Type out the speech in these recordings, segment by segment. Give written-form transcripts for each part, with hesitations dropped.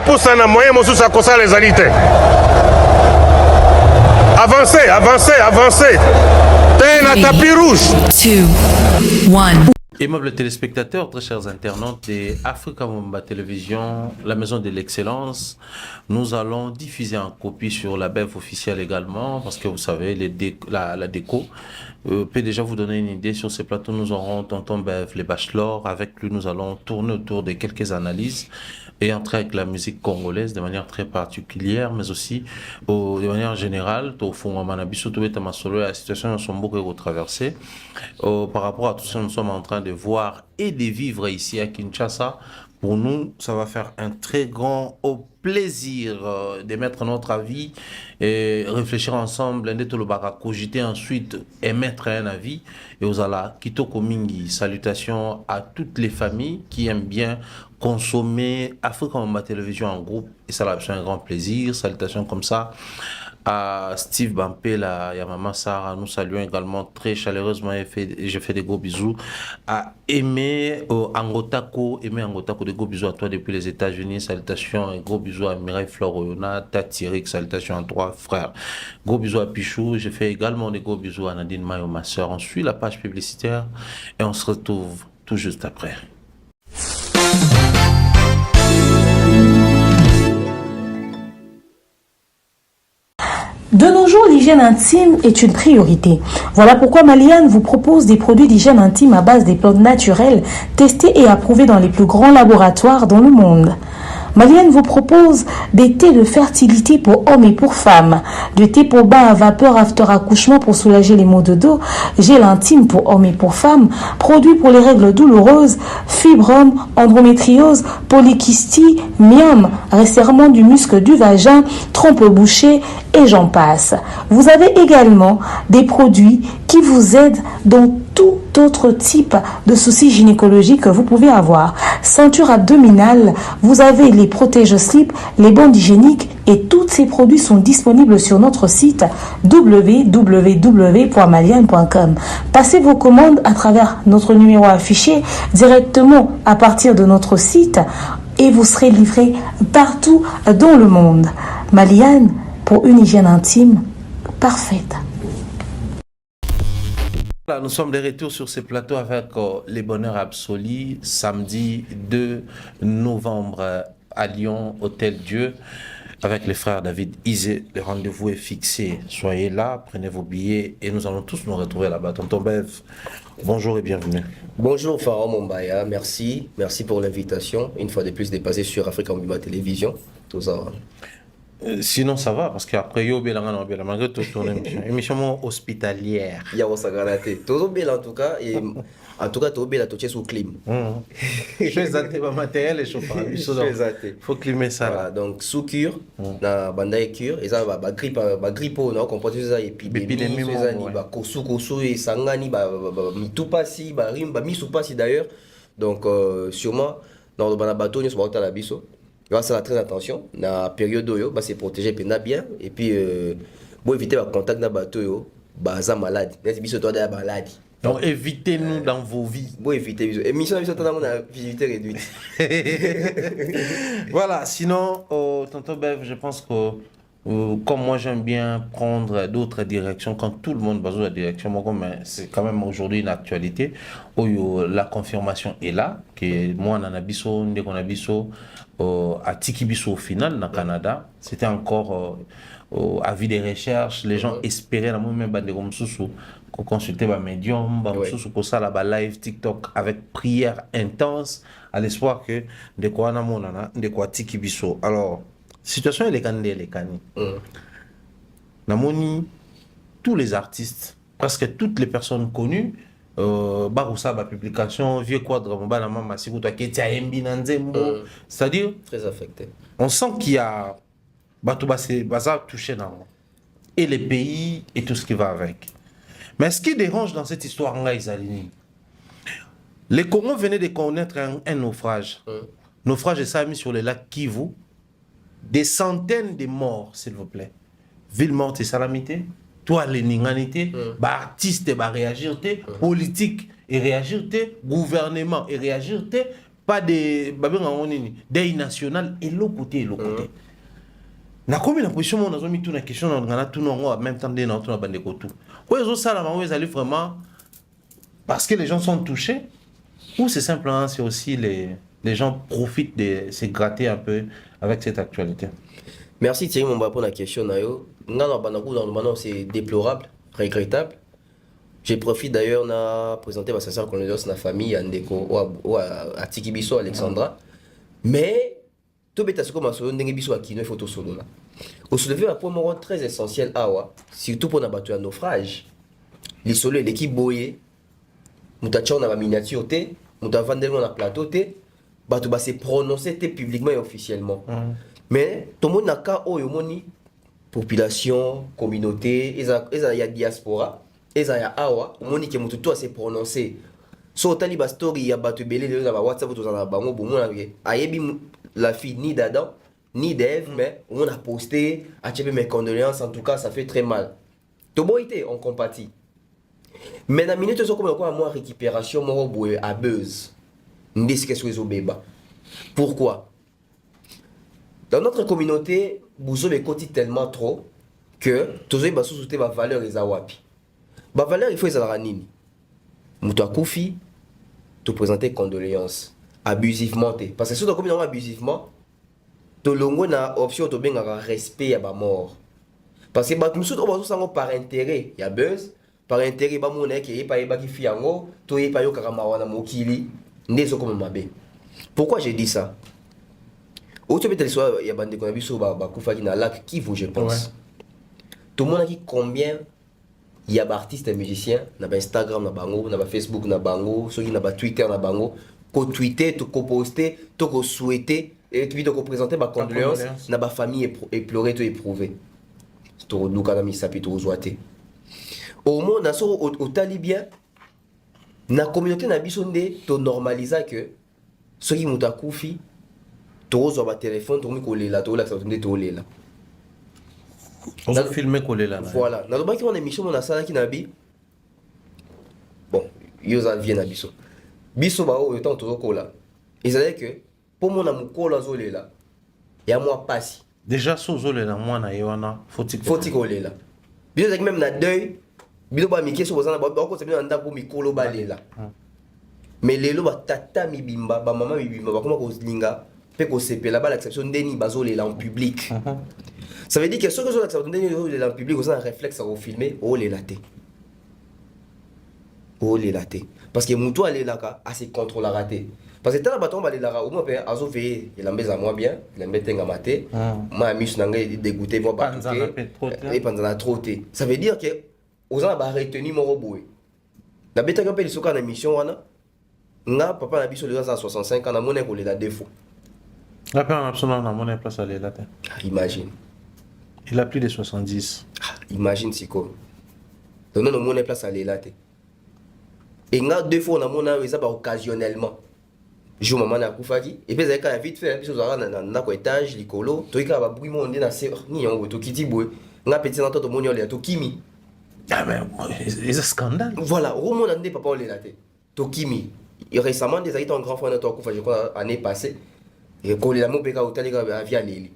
poussa na moyen mosusu akosala ezali te. Avancez, avancez, avancez. T'es na tapis rouge. 2, 1. Aimables téléspectateurs, très chers internautes de Africa Mumba Télévision, la maison de l'excellence, nous allons diffuser en copie sur la BEF officielle également, parce que vous savez, la déco peut déjà vous donner une idée. Sur ces plateaux, nous aurons Tonton BEF, les bachelors. Avec lui, nous allons tourner autour de quelques analyses et entrer avec la musique congolaise de manière très particulière, mais aussi de manière générale. La situation de Sombo que vous traversez. Par rapport à tout ça, nous sommes en train de voir et de vivre ici à Kinshasa. Pour nous, ça va faire un très grand plaisir de mettre notre avis et réfléchir ensemble, cogiter ensuite émettre un avis. Et aux ala, Kitoko Mingi, salutations à toutes les familles qui aiment bien consommer Africa Mumba Télévision en groupe. Et ça va un grand plaisir. Salutations comme ça à Steve Bampela et à Maman Sarah. Nous saluons également très chaleureusement et je fais des gros bisous à Aimé Angotako. Aimé Angotako, des gros bisous à toi depuis les États-Unis. Salutations et gros bisous à Mireille Floroyona, Tatirik, salutations à toi frère. Gros bisous à Pichou. Je fais également des gros bisous à Nadine Mayo, ma soeur. On suit la page publicitaire et on se retrouve tout juste après. De nos jours, l'hygiène intime est une priorité. Voilà pourquoi Maliane vous propose des produits d'hygiène intime à base des plantes naturelles testés et approuvés dans les plus grands laboratoires dans le monde. Maliane vous propose des thés de fertilité pour hommes et pour femmes, du thé pour bain à vapeur after accouchement pour soulager les maux de dos, gel intime pour hommes et pour femmes, produits pour les règles douloureuses, fibrome, endométriose, polykystie, myome, resserrement du muscle du vagin, trompe bouchée et j'en passe. Vous avez également des produits qui vous aident dans tout autre type de soucis gynécologiques que vous pouvez avoir. Ceinture abdominale, vous avez les protège-slip, les bandes hygiéniques et tous ces produits sont disponibles sur notre site www.maliane.com. Passez vos commandes à travers notre numéro affiché directement à partir de notre site et vous serez livré partout dans le monde. Maliane, pour une hygiène intime parfaite. Voilà, nous sommes de retour sur ces plateaux avec les bonheurs absolus, samedi 2 novembre à Lyon, Hôtel Dieu, avec les frères David Isé. Le rendez-vous est fixé. Soyez là, prenez vos billets et nous allons tous nous retrouver là-bas. Tonton Bev, bonjour et bienvenue. Bonjour Pharaon Mombaya, merci pour l'invitation. Une fois de plus dépassé sur Africa Mumba Télévision. Tout ça. Sinon ça va parce qu'après malgré tout ton émission hospitalière. Il y a Osagarate. Tout bien en tout cas et en tout cas tout bien la toucher sous clim. Je suis athée par matériel et chauffage. Faut climer ça. Voilà, donc sous cure na banda et cure et ça va grippe on comprend ça et puis épidémie ça ni ba kosu et sangani ba mitupasi ba rimba misupasi d'ailleurs. Donc sûrement dans le bateau nous sommes à la biso. Il va faire très attention na période où bah c'est protéger bien et puis bon éviter le contact na bateau bah ça malade mais biso toi da malade donc évitez-nous dans vos vies. Bon éviter biso émission biso dans la visibilité réduite. Voilà, sinon tonton Bev, je pense que comme moi j'aime bien prendre d'autres directions quand tout le monde va dans la direction, mais c'est quand même aujourd'hui une actualité où la confirmation est là que moi en abisso ndeko na biso à Tikibiso au final dans Canada, c'était encore avis des recherches, les gens espéraient la même bande comme sous consulter ma médium, sous pour ça la live TikTok avec prière intense à l'espoir que de quoi na monana de quoi Tikibiso. Alors situation elle est cani. Namoni tous les artistes, presque toutes les personnes connues baroussa ba publication vieux quadre mba na mama siku to ketia embi na nzembo, c'est-à-dire très affecté. On sent qu'il y a bato basa touché dans et les pays et tout ce qui va avec. Mais ce qui dérange dans cette histoire les Congos venaient de connaître un naufrage. Naufrage et ça a mis sur le lac Kivu des centaines de morts, s'il vous plaît. Ville morte et salamité. Toi, les ninganités, artistes et réagir, politique et réagir, gouvernement et réagir, pas des deuil national et l'autre côté. Na combien la position on a mis tout la question on a tout en même temps des dans tout la bande tout. Ouais, ça là ils allaient vraiment parce que les gens sont touchés ou c'est simplement c'est aussi les gens profitent de se gratter un peu avec cette actualité. Merci Thierry Momba pour la question nayo. Dans c'est déplorable, regrettable. Je profite d'ailleurs de présenter ma sincère condoléance à la famille Andeko ou à Tikibiso Alexandra. Mais tout bêta ce comme solo ndenge biso akino photo solo là. Au soulever un point très essentiel awa, surtout pour n'abattre un naufrage. Les solo l'équipe boyé, mutachon na miniature té, mutavandelo na plateau té, batu ba se prononcer té publiquement et officiellement. Mais tout le monde n'a qu'à oyomoni population, communauté, eza ya diaspora, eza ya awa, moni ke mutu to se prononcer. So tali ba story ya batu belé de ba WhatsApp to na bango bomo na ayebi la fille ni d'Adam ni d'Ève, mais on a posté, a tiré mes condoléances, en tout cas ça fait très mal. Tout bon été, on compatit. Mais dans la minute, comme encore moi récupération, moi à buzz. Pourquoi? Dans notre communauté, vous avez côté tellement trop que tous les bassous soutenir ma valeur et zawapi. Ma valeur il faut les aranini. Mouta koufi, te présenter condoléances abusivement parce que si tu as abusivement to longo na option to benga respect ya ba mort parce que ba tout on va par intérêt ya buzz par intérêt ba mona ke pa ba ki fiango to ye pa yo kaka mawana mokili ndezo comme mabe. Pourquoi j'ai dit ça? Autre peut-être soit ya bande ko biso ba kufa ki na lac qui vous je pense. Tout le monde qui combien il y a d'artistes et musiciens na ba Instagram na bango na ba Facebook na bango ceux qui na ba Twitter na bango ko tweeter to ko poster to ko souhaiter et puis de représenter ma condoléance na ba famille éplorée to éprouvé to luka mi sapi to zoaté au monde na so au talibien na communauté na biso nde to normaliser que ceux qui muta kufi to zo ba téléphone to mi ko lela to la ça nde to lela on a filmé ko lela voilà na ba ki on émission on a ça qui na bi bon yo za vient na biso biso ba o temps to ko la ils allaient que pour mon amour la zole là il y a moi passi déjà so zole là moi na yona faut que là bien avec même na deuil bilo ba miki so bozana ba ko sebina ndako mikolo ba lela mais lelo ba tata mi bimba ba mama mi bimba ba comment ko linga pe ko sepela ba l'acception ndeni bazole là en public ça veut dire que ceux qui ont l'acception ndeni là en public ont un réflexe à filmer oh les laté parce que muto aller là ka assez contrôle à rater. Parce que tant que bâton balé là au moins père azo veillé il embête à moi bien il embête à mater moi mis nanga dégoûté moi pas et pendant la trotté ça veut dire que aux gens ba retenir mon robot la bête quand il soka na mission wana nga papa na biso les gens à 65 ans na monnaie ko la défaut la père absolument na monnaie place aller là imagine il a plus de 70 imagine siko donc non monnaie place aller là et nga deux fois na monnaie ça ba occasionnellement je maman na kufaki et puis ça quand vite fait puis ça na ko étage likolo to ika ba bruit monde na se ni on to kiti boy nga petit na to monio le to kimi ah mais c'est un scandale voilà au monde ndé papa le laté to kimi et récemment des aïta un grand frère na to kufa je crois année passée et ko le mo peka hôtel ka via leli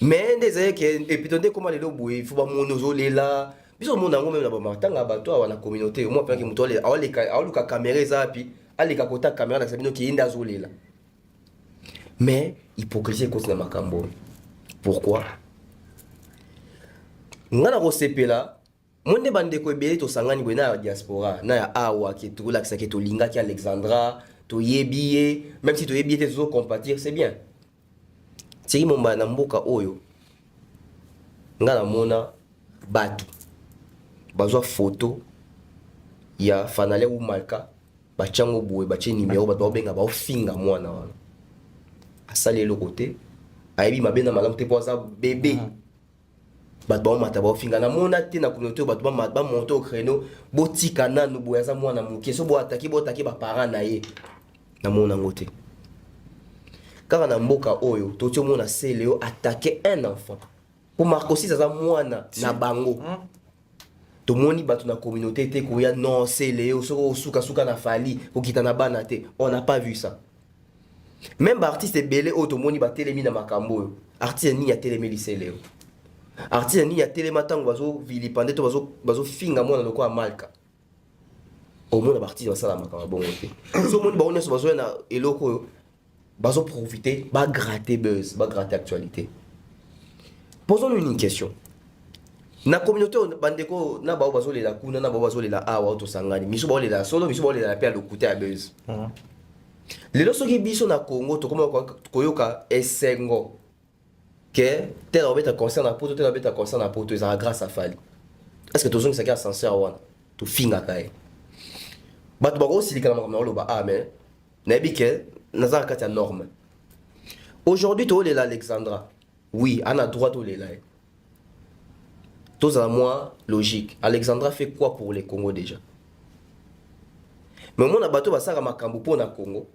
mais des aïe que et puis ndé comment le boy il faut ba monozo le là biso monde ngo même na ba matanga ba to na communauté au moins pe ki mutole awalika caméra za puis allez kakota caméra na sabino ki inda zolela mais hypocrisie continue makambo pourquoi ngana ko sepela monde bande ko ebele to sangani na diaspora na ya awa ki to la ki to linga ki Alexandra to yebiye même si to yebiye te zo compatir c'est bien tiri momba na mboka oyo ngana mona batu bazwa photo ya fanale ou malka bachango boye bache numéro bato benga ba ofinga mwana wana asali le côté ayebi mabena malamu te poza bébé bato ba mata ba ofinga na mona te na communauté bato ba monter au créneau botika nanu boya za mwana muke so bo ataki ba parents na ye na mona ngote kaka na mboka oyo to tio mona seleo attaquer un enfant pour marquer aussi za mwana na bango to moni batu na communauté te koya non c'est léo so suka na fali okita na bana te on n'a pas vu ça Même artiste belé automoni ba telemi na makambo. Artiste ni ya telemi lisele. Artiste ni ya telema tango bazo vilipande to bazo finga mona loko amalka. Au moins la artiste va ça la makambo bon côté. So moni ba oneso bazo na eloko bazo profiter, ba gratter buzz, ba gratter actualité. Posons-nous une question. Na communauté bandeko na ba bazo lela kuna na ba bazo lela awa to sangani. Miso ba lela solo, miso ba lela pe le côté à buzz. Les lorsque biso na Congo to comme koyoka esengo que tel obeta concerne na poto tel obeta concerne na poto ça grâce à Fali. Est-ce que tozong ça ka sincère wana to finga kai. Bat ba aussi likana makama loba mais na bike na za kati ya norme. Aujourd'hui to lela Alexandra. Oui, on a droit to lela. Tous à moi logique. Alexandra fait quoi pour les Congo déjà? Mais mon abato basaka makambo pour na Congo.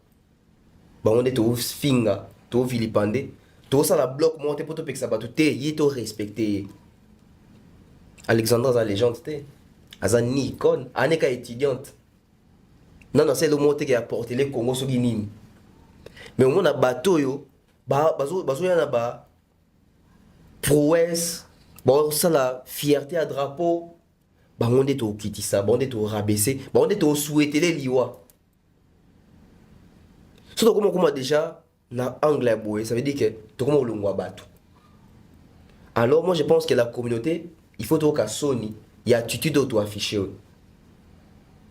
Ba on est to finga, to vilipande, to ça la bloc monter pour to peksa bato te yito respecter. Alexandra za légende te. Aza ni icône, aneka étudiante. Non c'est le monter qui a porté les Congo so ginini. Mais mon abato yo bazo yana ba prouesse, bon ça la fierté à drapeau. Bah on est au kitissa, bah on est au rabaisser, bah on est au souhaiter les liwa. Surtout comment déjà na anglais boy, ça veut dire que tout comment on battu. Alors moi je pense que la communauté, il faut tout qu'à Sony, il y a attitude auto afficher.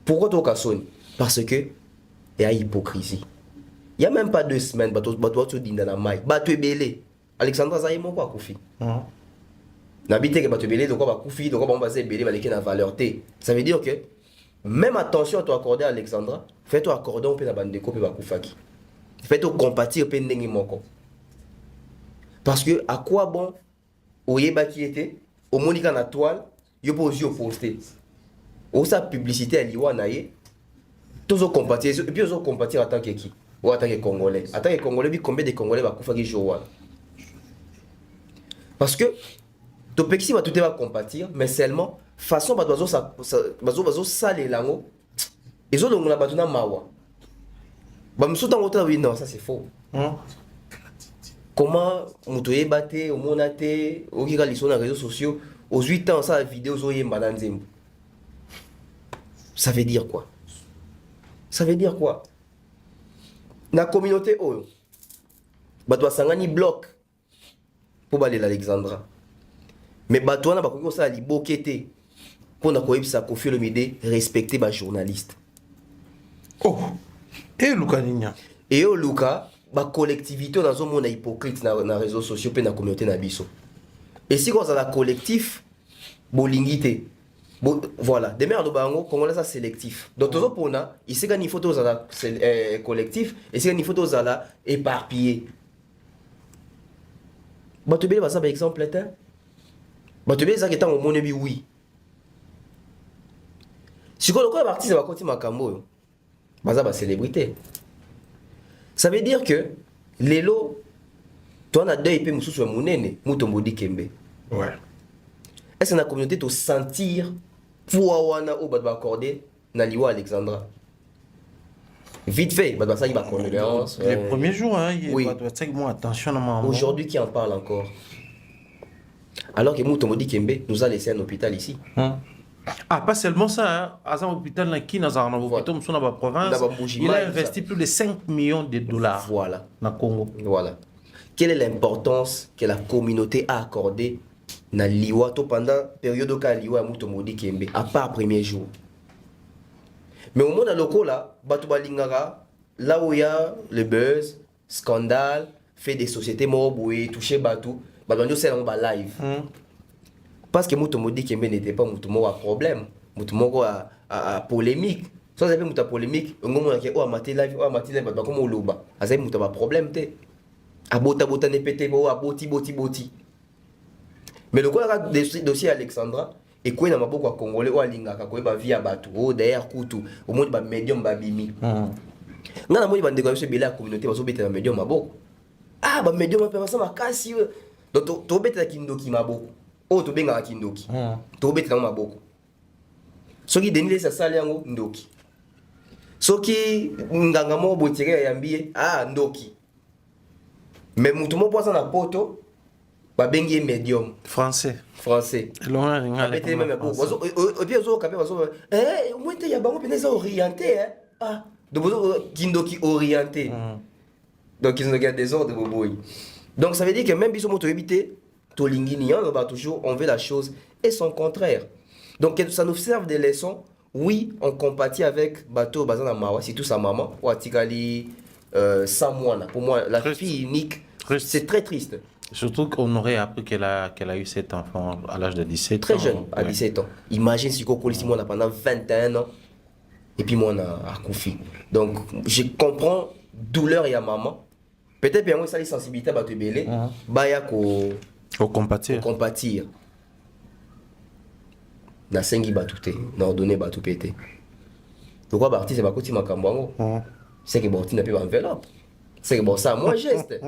Pourquoi tout qu'à Sony? Parce que il y a hypocrisie. Il y a même pas 2 semaines, bah tu dis dans la maille, bah tu es belé. Alexandra Zaï mon quoi Kofi. N'habite que tu belé, donc on va couper, donc on va baser belé, va les la valeur T. Ça veut dire que même attention à toi accorder à Alexandra, fais-toi accorder un peu la bande de copie va koufaki. Fais-toi compatir un peu n'engi moko. Parce que à quoi bon, au yeba qui était, au monika na toile, yo pose yo poster. Ou sa publicité à liwa naie, tous au compatir, et puis aux compatir en tant que qui, ou en tant que Congolais. En tant que Congolais, puis combien de Congolais va koufaki jour. Parce que to pexi va tout va compatir, mais seulement façon ba dozo ça bazo sale lango. Ils ont longa batuna mawa. Ba msuta ngota oui non, ça c'est faux. Comment mutoye baté au monate, au kika liso na réseaux sociaux, aux 8 ans ça vidéo zo yemba na nzembo. Ça veut dire quoi? Ça veut dire quoi? Na communauté oyo. Ba doit sangani bloc pour baler l'Alexandra. Mais batouana ba koko ça li bokete pour na koyebisa Koffi Olomide respecter ba journaliste. Oh. Et Luka Ninya. Et au Luka ba collectivité dans un monde hypocrite na réseaux sociaux pe na communauté na biso. Et si on a la collectif bolingité. Voilà, des mères de bango congolais ça sélectif. Donc toujours pour na, ici quand il faut tous la collectif et si quand il faut tous la éparpillé. Ba tu ba ça par exemple là. Bah tu veux ça que tant au monde oui. Si quoi le quoi artiste va continuer makambo. Bah ça va célébrité. Ça veut dire que lelo toi na deux épée mususu ya munene mutombodi kembe. Ouais. Est-ce que la communauté te sentir pour wana au ba accorder na liwa Alexandra. Vite fait, bah ça il va condoléances. Les premiers jours hein, il oui. va moi attention à maman. Aujourd'hui qui en parle encore? Alors que Mutomodi Kembe nous a laissé un hôpital ici. Ah, pas seulement ça, hein. À un hôpital qui dans la province, il a investi plus de 5 millions de dollars. Voilà. Dans le Congo. Voilà. Quelle est l'importance que la communauté a accordée dans Liwa pendant la période où Liwa Mutomodi Kembe, à part le premier jour. Mais au monde local là, Batouba Lingara, là où il y a le buzz, scandale, fait des sociétés mobouées, touché Batou. C'est un live. Parce que Mutomodi Kembe n'était pas Mutomo à problème, Mutomo à polémique. Soit c'est pas polémique, on a dit oh amaté live, bah comme on loba. Azay Mutomo problème te. Abota ne pété bo aboti. Mais le quoi dossier Alexandra et quoi na maboko congolais ou alinga ka ko ba via batu o derrière kutu au monde ba médium ba bimi. Ngana mo ba ndeko so bela communauté ba so beta médium maboko. Ah ba médium pa ça makasi. Donc to beta kindoki maboko. Oh to benga kindoki. To beta na maboko. Soki denile sa sale yango ndoki. Soki nganga mo botire yambie ndoki. Mais tout le monde pense na poto ba bengi médium Français. Loin et puis ozo kapé moi te ya bango peneza orienté hein. Ah donc kindoki orienté. Donc ils ont gardé des ordres boboy. Donc ça veut dire que même biso moto éviter to lingini on va toujours on veut la chose et son contraire. Donc ça nous serve des leçons. Oui, on compatit avec bateau bazana mawa, c'est tout sa maman ou atikali sans moi pour moi la fille unique. C'est très triste. Surtout qu'on aurait appris qu'elle a eu cet enfant à l'âge de 17 ans. Très jeune, à 17 ans. Imagine si on a pendant 21 ans et puis moi on a confié. Donc je comprends douleur et à maman. Peut-être bien moi ça les sensibilités à te belé, baya ko compatir. Na sengi batute, na ordonné batu pété. Pourquoi Barti c'est pas côté makambo c'est que Barti n'a pas enveloppe. C'est que bon ça moi geste.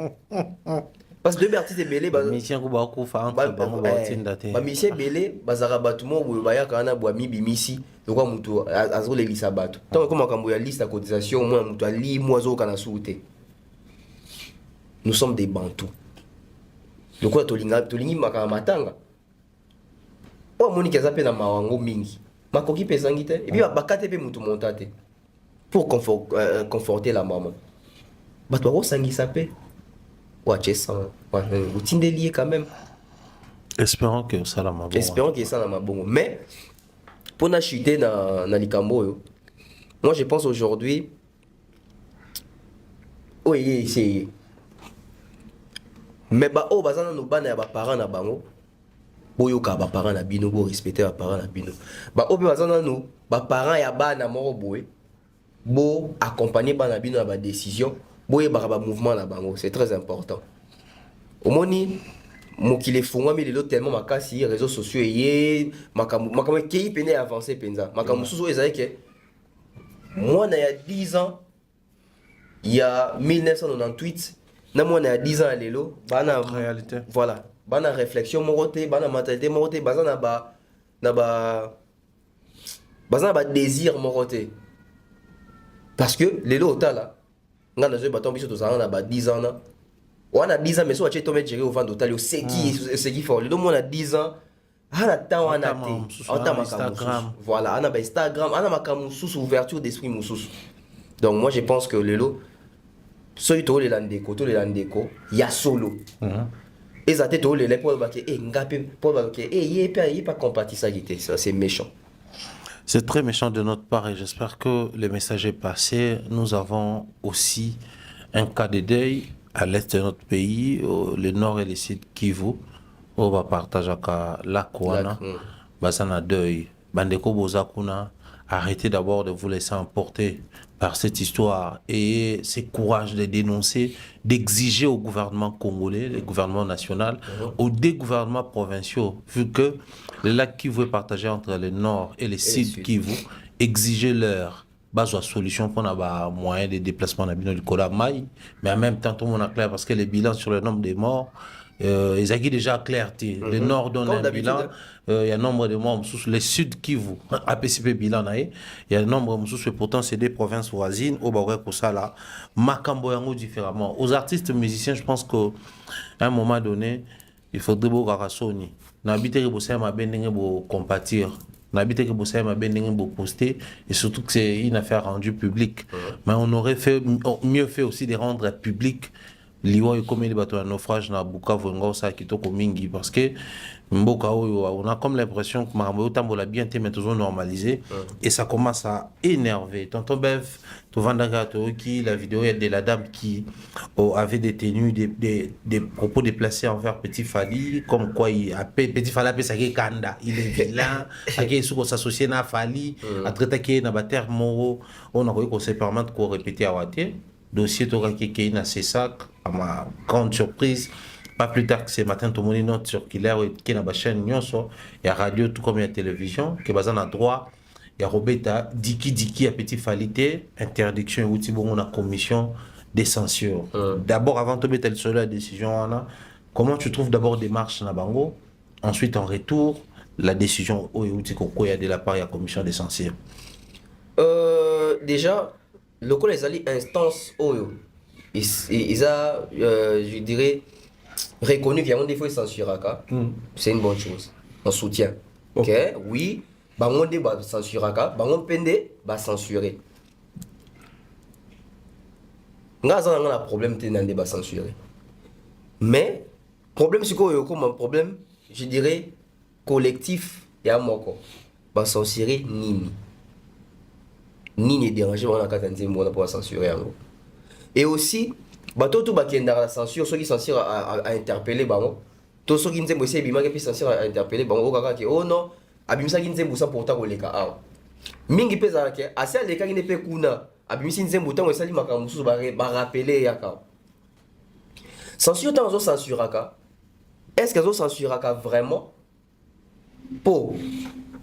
Parce que deux artistes belé ba mission ko ba ko fa entre bango ba tinda te. Ba mission belé bazara batu mo baya kana bwa mibimisi. Pourquoi mutu azo le lisa batu. Tant que makambo ya liste à cotisation moi mutu ali moizo kana soute. Nous sommes des bantous. Donc quoi tolingi makama matanga. Oh moni kazape na mawango mingi. Makoki pesangi te et puis bakate pe mutu montate. Pour conforter la maman. Bato ko sangi sape. Lié quand même. Espérons que ça la mabongo. Espérons que ça la mabongo. Mais pour na chuter na likambo, moi je pense aujourd'hui, oui c'est. Mais bah oh bazana no bana ya ba parents na bango, boyo ka ba parents na bino bo respecter ba parents na bino. Bah oh bazana no ba parents ya bana moro boy, bo accompagner bana bino na ba décision. Boye baraba mouvement là bango, c'est très important. Au moni mokile fungwa mi lelo tellement makasi réseaux sociaux yé makamo kei pene avancer penza. Makamo susu ezali ke moi na ya 10 ans il y a 1998 na moi na ya 10 ans lelo bana réalité. Voilà, bana réflexion moroté, bana mentalité moroté, bazana ba désir moroté. Parce que lelo otala on a 10 ans. On a 10 ans, mais si on a gérer au vent d'hôtel, c'est qui fait. Le monde a 10 ans. On a temps, on a Instagram. Voilà, on a Instagram, on a sous ouverture d'esprit. Donc moi je pense que le lot, ceux qui ont les landéco, il y a solo. Et ça t'est les pour il pas compatible ça, c'est méchant. C'est très méchant de notre part et j'espère que le message est passé. Nous avons aussi un cas de deuil à l'est de notre pays, le nord et le sud Kivu. On va partager la Kouana, Basana deuil. Bandeko Bozakuna, arrêtez d'abord de vous laisser emporter par cette histoire et ce courage de dénoncer, d'exiger au gouvernement congolais, le gouvernement national, aux deux gouvernements provinciaux, vu que le lac Kivu est partagé entre le nord et le sud Kivu, exiger leur base de solution pour avoir moyen de déplacement dans le Kola Maï, mais en même temps tout le monde a clair parce que les bilans sur le nombre de morts, ils ont déjà clarté. Le nord donne un bilan, il y a un nombre de morts, le sud Kivu, APCP bilan, il y a un nombre de morts, pourtant c'est des provinces voisines, au Baoué Kosala, Makamboyango différemment. Aux artistes musiciens, je pense qu'à un moment donné, il faudrait beaucoup Karasoni. N'habiter que vous ma bending pour compatir. N'habiter que vous ma bending pour poster. Et surtout que c'est une affaire rendue publique. Mais on aurait mieux fait aussi de rendre public liwa comme les bateaux à naufrage na Bukavu ngosa kitoko mingi parce que mboka on a comme l'impression que Marambo tambola bien été mais toujours normalisé et ça commence à énerver. Tonton Bev, tu vendaga qui la vidéo de la dame qui avait détenu des propos déplacés envers Petit Fali comme quoi il a Petit Fali appelé ça kanda, il est vilain, il sous s'associer na Fali, à traiter na bater moro, on a qu'on se permettre qu'on répéter à Waté. Dossier Tora Keke na Cessac, à ma grande surprise. Pas plus tard que ce matin, tout le monde est note circulaire qui est dans la chaîne Nyonso, il y a radio tout comme il y a télévision, qui est basé en droit, il y a Robeta, Diki, à Petit Falité, interdiction et outil bon, on a commission des censures. D'abord, avant de mettre sur la décision, comment tu trouves d'abord des marches na Bango, ensuite en retour, la décision au outil Koko, il y a de la part, il y a commission des censures. Déjà, le col les alliés instance oyo ils a, je dirais, reconnu qu'il y a un défaut censuré. C'est une bonne chose. On soutient. Ok, oui, on débat censuré, on pende, censuré. On a un problème dans le débat censuré. Mais, problème, c'est quoi un problème, je dirais, collectif, il y a un mot. Censurer Nini. Nini est dérangé, on a pour censurer. Et aussi, tout qui est dans la censure, ceux qui censurent à interpeller, tous ceux qui ne savent pas censure à interpeller, oh non, abimisa qui ne savent pourtant qu'on les cas. Mingi pesa que assez les cas qui ne peuvent kuna, abimisa ne savent pourtant qu'on s'allie makamusu rappeler yaka. Censure dans un censure est-ce qu'ils ont censuré vraiment pour,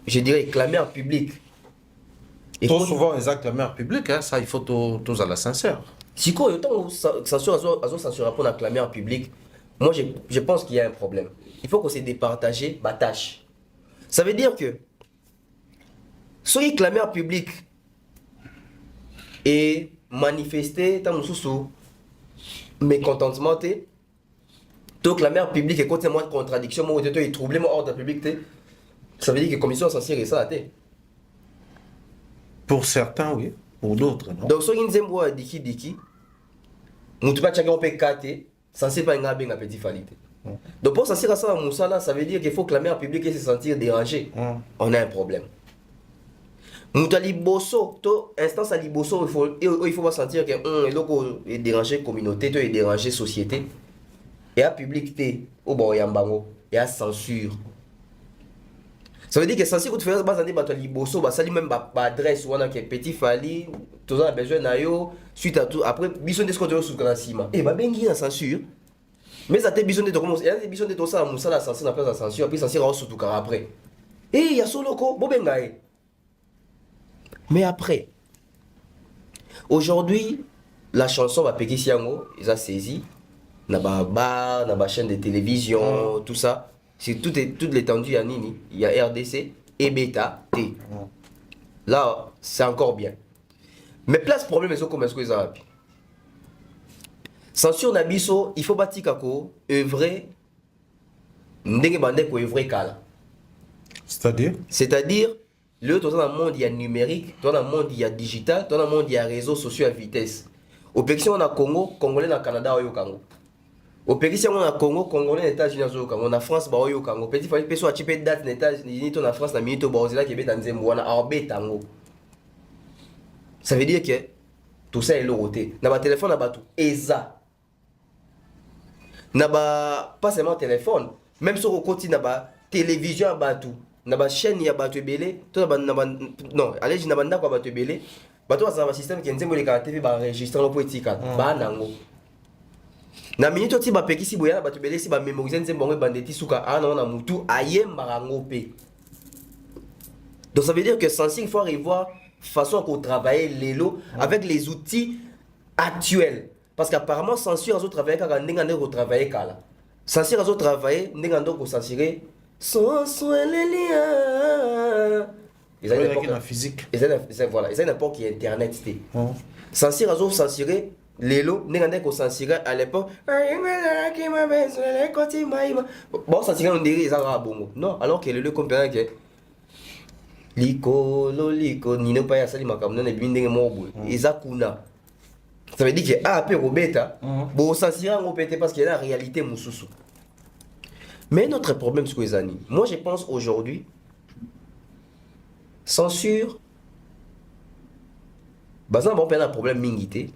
je dirais, clamer en public? Et trop souvent, les actes clamer en public, hein, ça il faut tous à la sincère. Si quoi, autant censure pour clamer en public, moi je pense qu'il y a un problème. Il faut qu'on se départage ma tâche. Ça veut dire que ceux qui clament en public et manifester tant sous mécontentement, tu clamer en public et quand c'est moi de contradiction, moi tu es troublé moi ordre public, ça veut dire que la commission est censée ça. Pour certains, oui. Pour d'autres, non. Donc, si vous avez dit diki, vous ne pouvez pas cater, censé pas un petit falité. Donc, pour ça, ça veut dire qu'il faut clamer en public et se sentir dérangé. On a un problème. Nous avons liboso, instance à liboso, il faut sentir que est dérangé communauté, est dérangé société. Et à public, et à censure. Ça veut dire que censure que tu fais base de liboso, ça lui même adresse ou on a petit fali, tout ça a besoin d'ailleurs suite à tout après besoin de ce qu'on doit sous cima. Et bengi en censure. Mais ça t'es besoin de commencer, il y a des besoin de tout ça moussa la censure, la place de censure, puis censure sous tout car après. Et il y a solo ko bo bengaï. Mais après aujourd'hui, la chanson va péquer siango, ils a saisi na ba bar, na ba chaîne de télévision, tout ça. C'est toute l'étendue, il y a RDC et Beta T. Là, c'est encore bien. Mais place problème, c'est comment est-ce que ça va. Censure Nabiso, il faut bâtir kako, œuvrer, ndenge bande ko œuvrer kala. C'est-à-dire, dans le monde il y a numérique, dans le monde il y a digital, dans le monde il y a réseaux sociaux à vitesse. Au Pékin on a Congo, Congolais dans Canada au Congo. Au pays, on a Congo, Congolais, les États-Unis, on a France, au Congo. Petit fallait que soit typé date les États-Unis, on a France, la minute au Brésil, qui est dans Zembouana, Arbe Tango. Ça veut dire que tout ça est l'oroté. N'a pas téléphone, n'a pas tout. ESA. N'a pas seulement téléphone, même sur le côté, n'a pas télévision, n'a pas tout. N'a pas chaîne, n'a pas tout belé. Non, allez, n'a pas quoi tout belé. Bateau, c'est un système qui est un peu de TV, enregistré en politique. Banango. Na minute oti ba pekisi boya ba tubele si ba mémoriser nzembo bandeti suka ana na mutu ayemba rangope. Donc ça veut dire que censé il faut revoir façon qu'on travaille les lots avec les outils actuels parce qu'apparemment censure azo travailler quand ndinga ndeko travailler kala. Censure azo travailler ndinga ndeko censurer son les liens. Ils ont une physique. Voilà, ils ont une époque qui est internet c'était. Censure azo censurer les lots, nous avons censuré à l'époque. Bon, censuré, on dirait qu'ils ont bon. Non, alors que le lot comprend que Liko, ni ne pas y aller, mais comme nous, ils ont kuna. Ça veut dire que ah, peu robeta, bon, censuré, on peut parce qu'il y a la réalité moussoussou. Mais notre problème, c'est que les amis, moi je pense aujourd'hui, censure, bah, on a un problème mingité.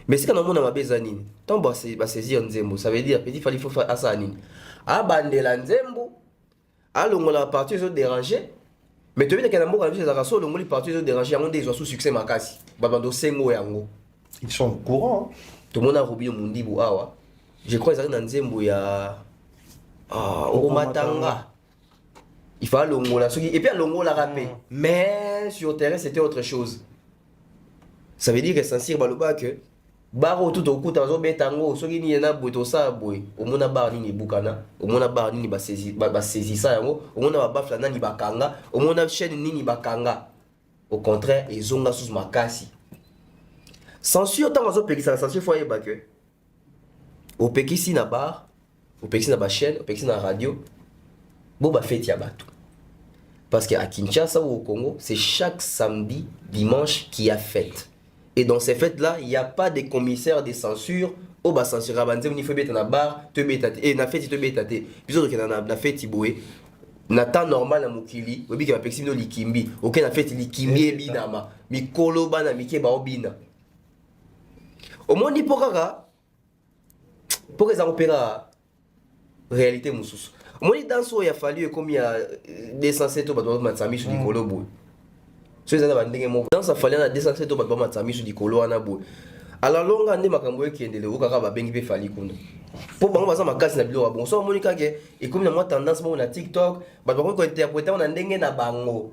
Mais si on a un bezanine, tant que saisir Nzembo, ça veut dire qu'il faut faire à ça. À bandela Nzembo, à la partie de déranger. Mais tu veux dire qu'il y a un raso, le parti de déranger, on des sous succès makasi. Babando Sengo yango. Ils sont au courant. Tout le monde a robi mundi awa. Je crois que dans Nzembo il y a au Matanga. Il faut longo la et puis longo la rapé. Mais sur terrain c'était autre chose. Ça veut dire que censure baloba que baro tout au coup tazo betango soki ni na boto sa boy omona bar ni bukana omona bar ni ba saisi ça yango omona ba bafla nani bakanga omona chaîne nini bakanga au contraire ils ont sous makasi censure tant bazopekisa la censure foyer que opekisi na bar, opekisi na ba chaîne, opekisi na radio, bo ba fête ya bato. Parce qu'à Kinshasa ou au Congo, c'est chaque samedi, dimanche qui a fête. Et dans ces fêtes-là, il n'y a pas de commissaire de censure. Oh bah censure abanze on y fait bête na bar, te bêtate et na fête te bêtate. Biso que na fête iboué. Na temps normal na mukili, obi ka pexi no likimbi. OK na fête likimbi binama. Mikolo bana mike ba obina. Au monde pokaka pour les opéra réalité mususu. Au monde dans so ya fallu comme il y a 207 ba do matsami sur likolo boy. So ezana bandenge mo dans ça fallait na 207 ba do matsami sur likolo ana boy. Alors longa ande makambo ekendele okaka ba bengi pe fali kuna. Po bango baza makasi na bilo bon so monika ke et comme na moi tendance mo na TikTok, ba ko interpréter on ndenge na bango.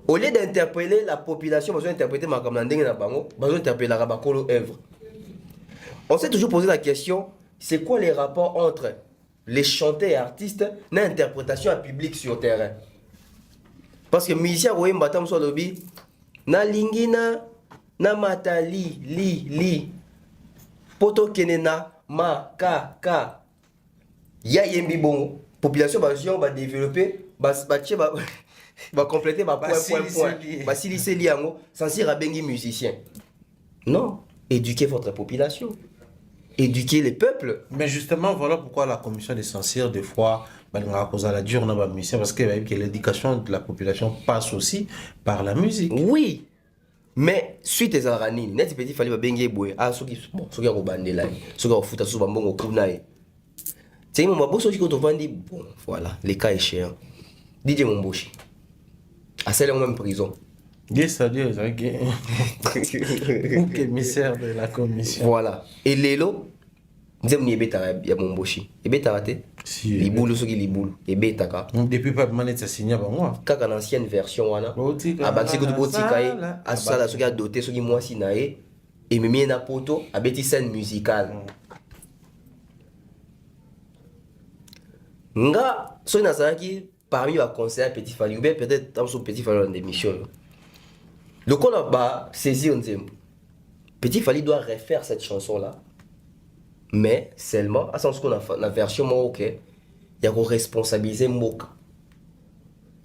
Au lieu d'interpeller la population, besoin d'interpréter makambo na ndenge na bango, besoin interpeller la bakolo œuvre. On s'est toujours posé la question, c'est quoi les rapports entre les chanteurs et artistes et l'interprétation à public sur terrain? Parce que musicien roye mbatam so lobi na lingina na matali li poto kenena ma ka ya yembi bon population va développer va compléter point va silise liango sans si rabengi musicien. Non, éduquez votre population. Éduquer les peuples. Mais justement, voilà pourquoi la commission des censures, des fois, la dure dans la mission, parce que l'éducation de la population passe aussi par la musique. Oui, mais suite aux aranines, net petit fallait bengue boy. Ah, ceux qui bon, ceux qui ont bandé là, ceux qui ont foutu sous bambon au kunaï. C'est mon boss qui ont vendu. Bon, voilà, les cas échéants. DJ Momboshi. À celle en même prison. C'est-à-dire, commissaire de la commission. Voilà. Et Lelo, nous avons dit Momboshi. Et Bétarate. Les boules, ceux qui les boules. Et Bétaka. Depuis pas de manette, ça signe avant moi. Quand une ancienne version, voilà. À Baxi Boutikaï, à Sala, ceux qui a doté, ceux qui moi sinaï. Et me mis un poto, à Betty scène musicale. Nga, ceux qui parmi les conseillers Petit Fali, ou bien peut-être dans son Petit Fali dans l'émission. Le qu'on a saisi on dit Petit Fali doit refaire cette chanson là, mais seulement à sens qu'on a la version moi ok, il y a qu'on responsabiliser Moka.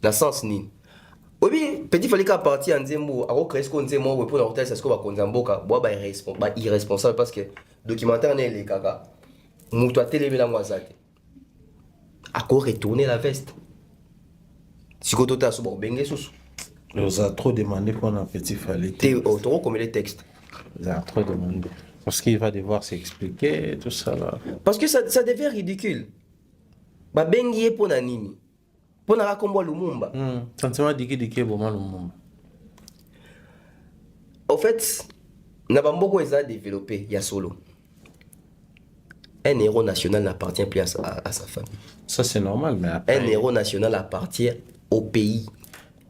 Dans sens ni. Oui, Petit Fali qui a parti en disant à créer ce qu'on dit moi pour l'hôtel c'est ce qu'on va connaître Moka, moi irresponsable parce que documentaire n'est les caca, moutoua télé la moisate. À quoi retourner la veste? Si qu'on t'a sur bengue sous. Vous avez trop demandé pour un Petit Fali. Trop comme les textes. Vous avez trop demandé. Parce qu'il va devoir s'expliquer, tout ça là. Parce que ça devient ridicule. Ba bengi pour nanini. Pour na kombo Lumumba. Sentiment diki bon Lumumba. En fait, na bamboko eza développé ya solo. Un héros national n'appartient plus à sa famille. Ça c'est normal, mais après... Un héros national appartient au pays.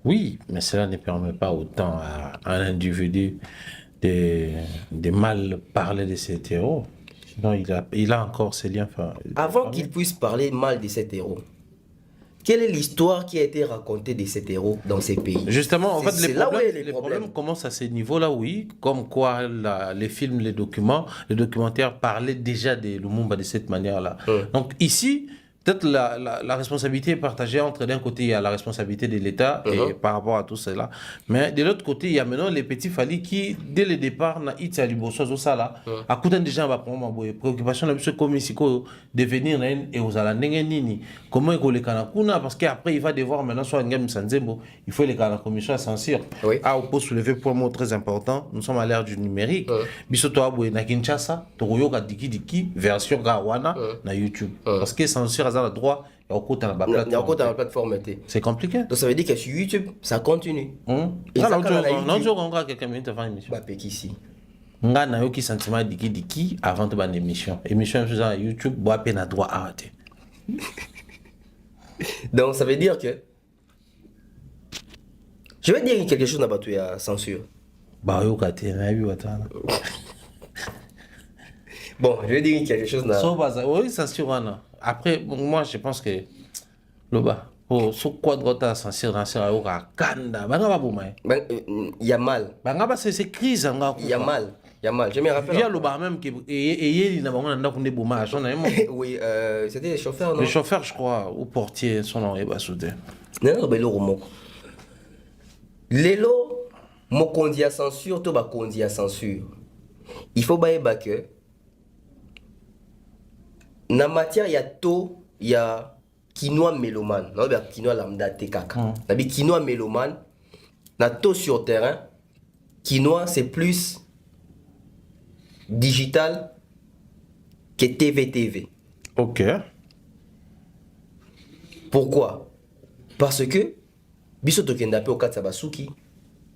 Oui, mais cela ne permet pas autant à un individu de mal parler de cet héros. Sinon, il a encore ses liens. Avant qu'il puisse parler mal de cet héros, quelle est l'histoire qui a été racontée de cet héros dans ces pays? Justement, en fait, les problèmes commencent à ce niveau-là, oui. Comme quoi, les films, les documentaires parlaient déjà de Lumumba de cette manière-là. Donc ici... Peut-être la responsabilité est partagée entre d'un côté, il y a la responsabilité de l'État et par rapport à tout cela. Mais de l'autre côté, il y a maintenant les petits Fali qui, dès le départ, na iti aliboso ça là, à côté des gens va prendre ma préoccupation de ce comme ici devenir et aux alandenge nini. Comment il les kanakuna parce qu'après il va devoir maintenant soit ngam sanzembo, il faut les la commission à censure. Ah, on peut soulever pour un mot très important. Nous sommes à l'ère du numérique. Bisoto aboué na Kinshasa, toyoka diki version gawana na YouTube. Parce que censure le droit et au côté de la plateforme. C'est compliqué. Donc ça veut dire que sur YouTube, ça continue. Et ça, on a quelqu'un qui fait une émission. Bah, ici. On a un sentiment diki avant de faire une émission. Émission sur YouTube, bois peine à droit arrêter. Donc ça veut dire que. Je vais dire quelque chose là-bas, tu as censure. Bah, yo, bon, je vais dire quelque chose là. Oui, censure. Après, moi, je pense que Loba, sur quoi droit à censure dans ce Kanda, il y a mal. C'est crise. Il y a mal. Il y a mal. Je me rappelle. Il y a le bar même qui il n'a pas de boumage. Oui, c'était les chauffeurs, non? Les chauffeurs, je crois, ou portiers, son nom est bas soudé. Non, mais le remoko. Lelo, mon condi à censure, tout ba condi à censure. Il faut bailler que na matière, il y a tout, il y a quinoa mélomane. Non, il y a quinoa lambda te kaka. Il y a quinoa mélomane. Na tout sur terrain. Quinoa, c'est plus digital que TV. Ok. Pourquoi? Parce que, biso tokenda pe au Katsabasuki,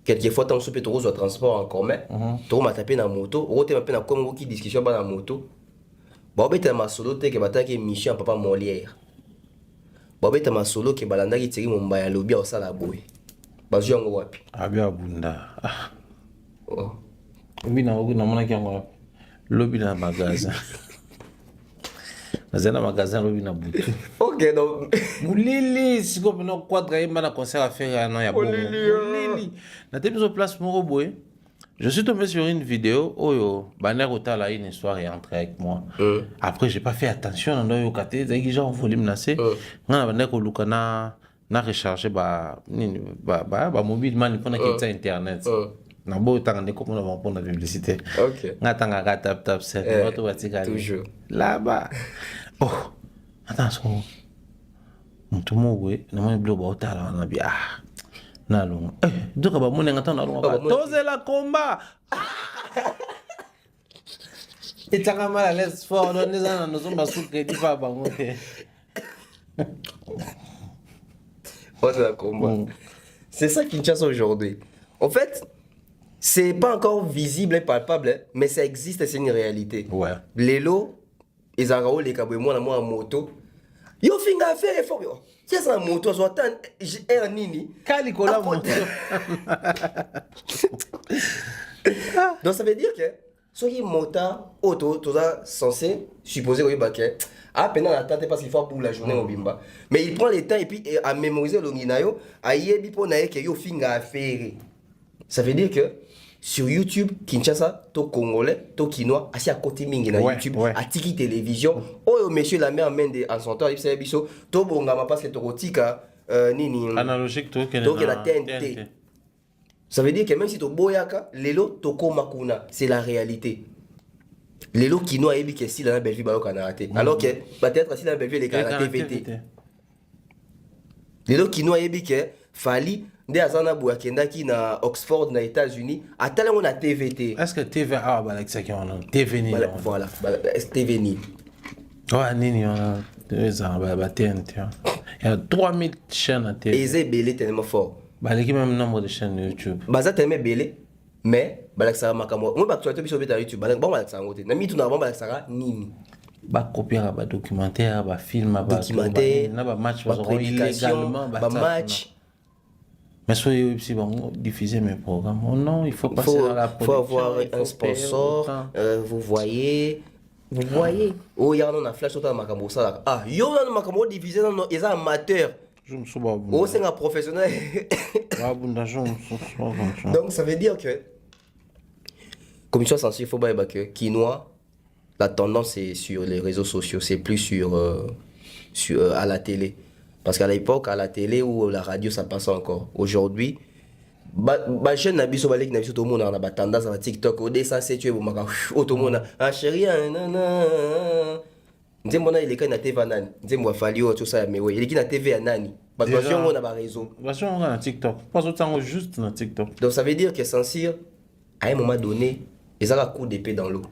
quelquefois, tant que tu as un transport en commun, tu as tapé dans la moto, tu as tapé dans la discussion dans la moto. Bon, tu as ma solo, tu as une mission à Papa Molière. Bon, tu as ma solo qui est balanda qui tire mon bail à l'objet au salaboué. Bazu yango wapi? Abia Bunda. Oh. Obi na mona ki yango. Lobi na magasin. Nazana magasin lobi na butu. Ok, donc. Moulili, si vous avez quadra na concert à faire non ya bon. Moulili. Na tête sur place moko boy. Je suis tombé sur une vidéo où Banner Otala une histoire est entrée avec moi. Après j'ai pas fait attention dans yo katé, ça qui genre volume nassé. Na Banner ko lukana na recharger ba mobile man pour na kitsa internet. Na bo tanga ko na pour la publicité. OK. Na tanga ka tap c'est auto batika. Toujours. Là-bas. Oh. Attention. Mutu mwe na mwe bloba Otala na bi na longa. Doka ba mone ngata na longa. Tozela combat. Et tanga mala laisse fort on les ana nous sommes sous crédit pas bango te. Tozela combat. C'est ça Kinshasa aujourd'hui. En fait, c'est pas encore visible et palpable, mais ça existe, c'est une réalité. Ouais. Lelo, ils ont les caboués, moi, en moto. Yo finga faire effort. Qu'est-ce que moto soit un nini? Calicola moto. Donc ça veut dire que ce qui moto auto, tout ça censé supposer que pendant la tente parce qu'il faut pour la journée au bimba. Mais il prend le temps et puis à mémoriser le nginayo, à yebi pour naïe que yo finga faire. Ça veut dire que sur YouTube, Kinshasa, to Congolais, to Kinois, assis à côté mingi na YouTube, à Tiki Télévision, oh monsieur la mère main de en son temps, il s'est biso, to bongama parce que to rotika nini analogique to que la TNT. Ça veut dire que même si to boyaka, lelo to komakuna, c'est la réalité. Lelo Kinois ebi que si la Belgique ba kanarate. Alors que peut-être si la Belgique les kanarate TVT. Lelo Kinois ebi que fali nde azana boakendaki na Oxford na États-Unis atala on a TVT. Est-ce que TVA ba like ça qui on TVN voilà TVN. Ouais nini on ça ba TNT. Il y a 3000 chaînes à TV. Et c'est belé tellement fort. Bah les même nombre de chaînes YouTube. Bah ça tellement belé mais balak ça makamo. Moi ba actualité biso beta YouTube balak bon balak ça ngote. Na mi tout na bon balak ça nini. Ba copier ba documentaire ba film ba documentaire na ba match ba illégalement ba match. Mais soyez aussi bon diffuser mes programmes. Oh non, il faut passer dans la production. Il faut avoir un sponsor. Vous voyez. Oh, il y a un flash total makambo ça. Ah, il y a un makambo diffusé dans les amateurs. Oh, c'est un professionnel. Donc ça veut dire que comme tu as senti, il faut pas que Kinois, la tendance est sur les réseaux sociaux, c'est plus sur à la télé. Parce qu'à l'époque, à la télé ou la radio, ça passe encore. Aujourd'hui, jeune nabiso balek nabiso tout le monde a tendance à TikTok au dessin c'est tu es bon tout le monde ah chérie nana nzembo na il est quand na TV nani nzembo fali tout ça mais oui il est na TV nani parce que on a ba réseau version on a TikTok pas autant juste na TikTok. Donc ça veut dire que Saint-Cyr à un moment donné ils ont un coup d'épée dans l'eau.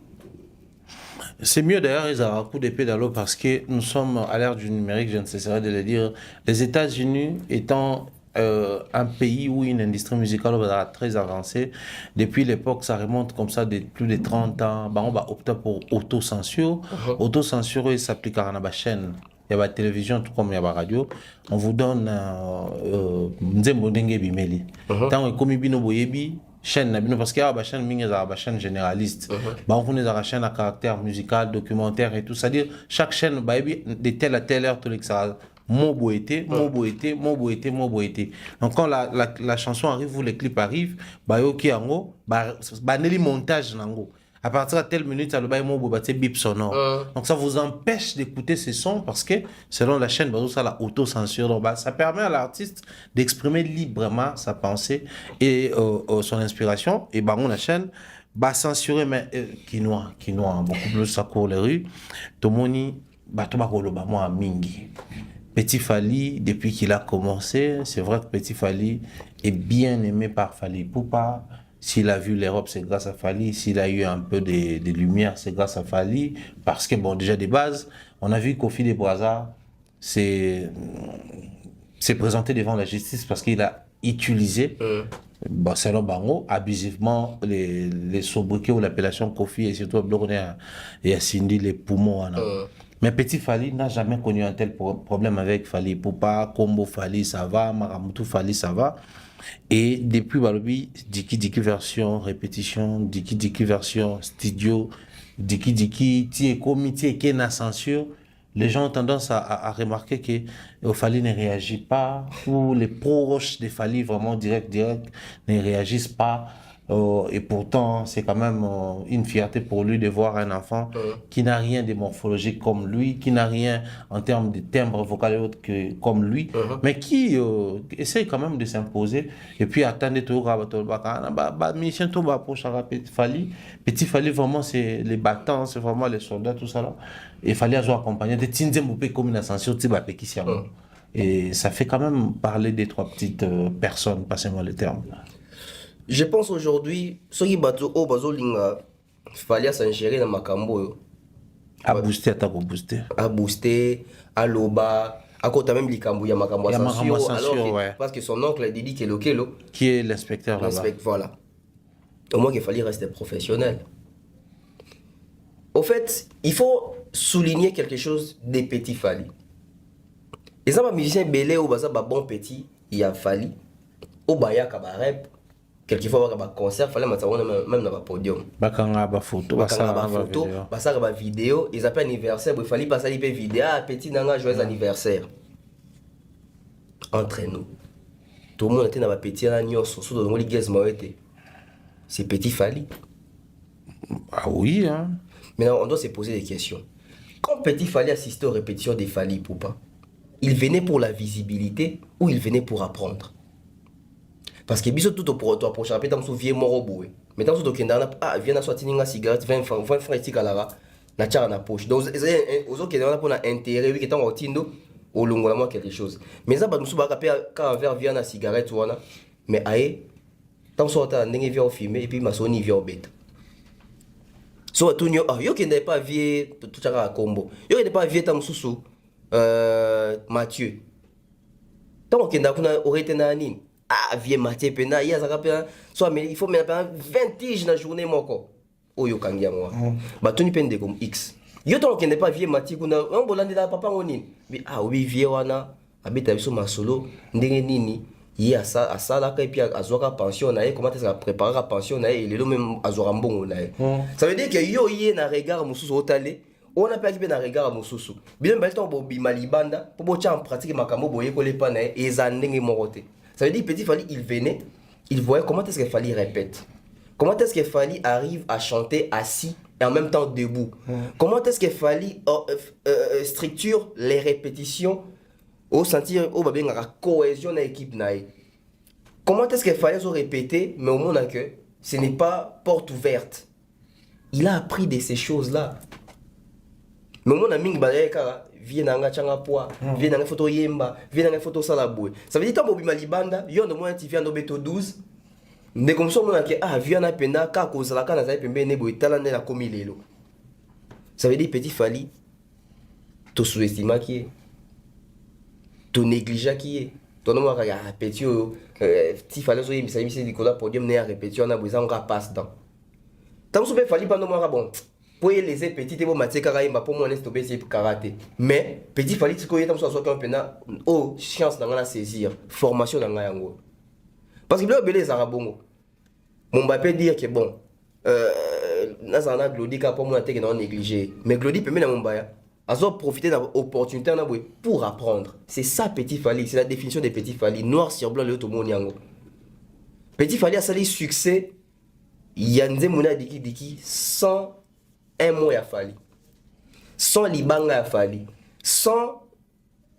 C'est mieux d'ailleurs, ils ont un coup d'épée dans l'eau parce que nous sommes à l'ère du numérique, je ne cesserai de le dire. Les États-Unis étant un pays où une industrie musicale est très avancée, depuis l'époque, ça remonte comme ça de plus de 30 ans, bah, on va opter pour autocensure. Autocensure, il s'applique à la chaîne. Il y a la télévision, tout comme il y a la radio. On vous donne Nzembo Ndenge Bimeli. Tant que comme Bino Boyebi, chaîne parce qu'il y a une chaîne chaîne généraliste on connaît la chaîne à caractère musical documentaire et tout, c'est-à-dire chaque chaîne de telle à telle heure tout ça mon boété donc quand la chanson arrive ou les clips arrivent qui en haut montage nango À partir de telle minute, ça le bail bip sonore. Donc ça vous empêche d'écouter ces sons parce que selon la chaîne, ça la auto-censure. Donc ça permet à l'artiste d'exprimer librement sa pensée et son inspiration. Et on la chaîne censurer mais quinoa beaucoup plus ça court les rues. Tomoni moi mingi. Petit Fally, depuis qu'il a commencé, c'est vrai que Petit Fally est bien aimé par Fally Ipupa. S'il a vu l'Europe, c'est grâce à Fally. S'il a eu un peu de lumière, c'est grâce à Fally. Parce que, bon, déjà des bases, on a vu Kofi de Brazza s'est présenté devant la justice parce qu'il a utilisé, selon Bango, abusivement les sobriquets ou l'appellation Kofi et surtout et a Cindy les poumons. Mais Petit Fally n'a jamais connu un tel problème avec Fally Ipupa, Combo Fally, ça va, Maramutu Fally, ça va. Et depuis Balobi, Diki version répétition, Diki version studio, Diki Tieko, Tieke na censure, les gens ont tendance à remarquer que Fally ne réagit pas, ou les proches de Fally vraiment direct ne réagissent pas. Et pourtant, c'est quand même une fierté pour lui de voir un enfant qui n'a rien de morphologique comme lui, qui n'a rien en termes de timbre vocal et autres comme lui, mais qui essaye quand même de s'imposer. Et puis, attendez tout, Petit Fally, vraiment, c'est les battants, c'est vraiment les soldats, tout ça là. Et Fally a accompagné de Tinzemboupé comme une ascension, et ça fait quand même parler des trois petites personnes, passez-moi le terme. Je pense aujourd'hui, ceux qui battent au Bazolinga, Fally s'ingérer dans Makambo. À booster, à booster, à loba, à côté même Likambo, il y a Makambo Asensio, ouais. Parce que son oncle Didi Kelo, qui est l'inspecteur là-bas. Voilà. Au moins qu'il fallait rester professionnel. Au fait, il faut souligner quelque chose des petits Fally. Les gens musiciens belé au baza bon petit, il y a Fally, au baya kabarep. Quelquefois, il y a un concert, il fallait même dans un podium. Il y a des photos, des vidéos, ils appellent anniversaire, il fallait passer des vidéos, petit nanga, joyeux anniversaire. Entre nous. Tout le monde était dans un petit agneau, surtout dans le monde, c'est Petit Fally. Ah oui, hein. Maintenant, on doit se poser des questions. Quand Petit Fally assistait aux répétitions des Fally Ipupa, il venait pour la visibilité ou il venait pour apprendre? Parce que biso tout pour toi pour chaper tam souvier morobo mais tam souto kenda na vient na sortir une cigarette 20 francs etika lara na tchara na poche donc aux autres kenda pour na intérêt oui que tam otindo au longola moi quelque chose mais ça ba musu ba kapé quand verre vient na cigarette wana mais aé tam sorta ndenge vient au fumer et puis ma soni vient au bête so tout yo kenda pas vie tout tchara combo yo kenda pas vie tam susu Mathieu tam kenda kuna aurait été na nini. Ah, vieux Mathieu Pena, il faut mettre 20 tiges dans la journée. Oh, yo kangia moi. Bah, tu n'y pendes comme X. Yo t'en connais pas vieux Mathieu, on bolande la papa on in. Mais ah oui, vieux wana, habite sur ma solo, ndenge nini. Il y a ça, là, et puis à Zora pension, comment est-ce qu'on prépare la pension, il est là même à Zora Mbongo. Ça veut dire que yo y est un regard, moussou au talé. On a pas un regard à moussou. Bien, bah, on bobi malibanda, pour boire en pratique, ma camo, boye, pour les panais, et zandeng moroté. Ça veut dire Petit Fally, il venait, il voyait comment est-ce que Fally répète. Comment est-ce que Fally arrive à chanter assis et en même temps debout. Comment est-ce que Fally structure les répétitions au sentir la cohésion de l'équipe. Comment est-ce que Fally répéter, mais au monde que ce n'est pas porte ouverte. Il a appris de ces choses-là. Mais mon ami vient dans la changa poa, vient dans la photo yemba, vient dans la photo salaboué. Ça veut dire que tu as libanda, il y a de moins tu viens de beto 12. Mais comme ça, on a dit ah vient na pena ka cause la kana zaï pembe nebo talane la komi lelo. Ça veut dire Petit Fally, tu sous-estimes qui est, tu négliges qui est. Ton nom a répété Petit Fally so yemisa yemisa Nicolas podium né a répété on a besoin on passe dans. Tant que Fally pas non bon. Pour les petits et matières karaïma pour moi on est stoppé c'est karaté. Mais Petit Fally tu connais tant soit soit pena oh chance dans la saisir formation dans la yango. Parce que le belé zarabongo. Mon Mbappé dire que bon nazana Glody ka pour moi t'es non négligé. Mais Glody peut même Mbaya. Azo profiter de l'opportunité pour apprendre. C'est ça Petit Fally, c'est la définition de Petit Fally, noir sur blanc le tout monde yango. Petit Fally a sali succès yanze mona diki diki sans un mot ya fali, sans libanga ya fali, sans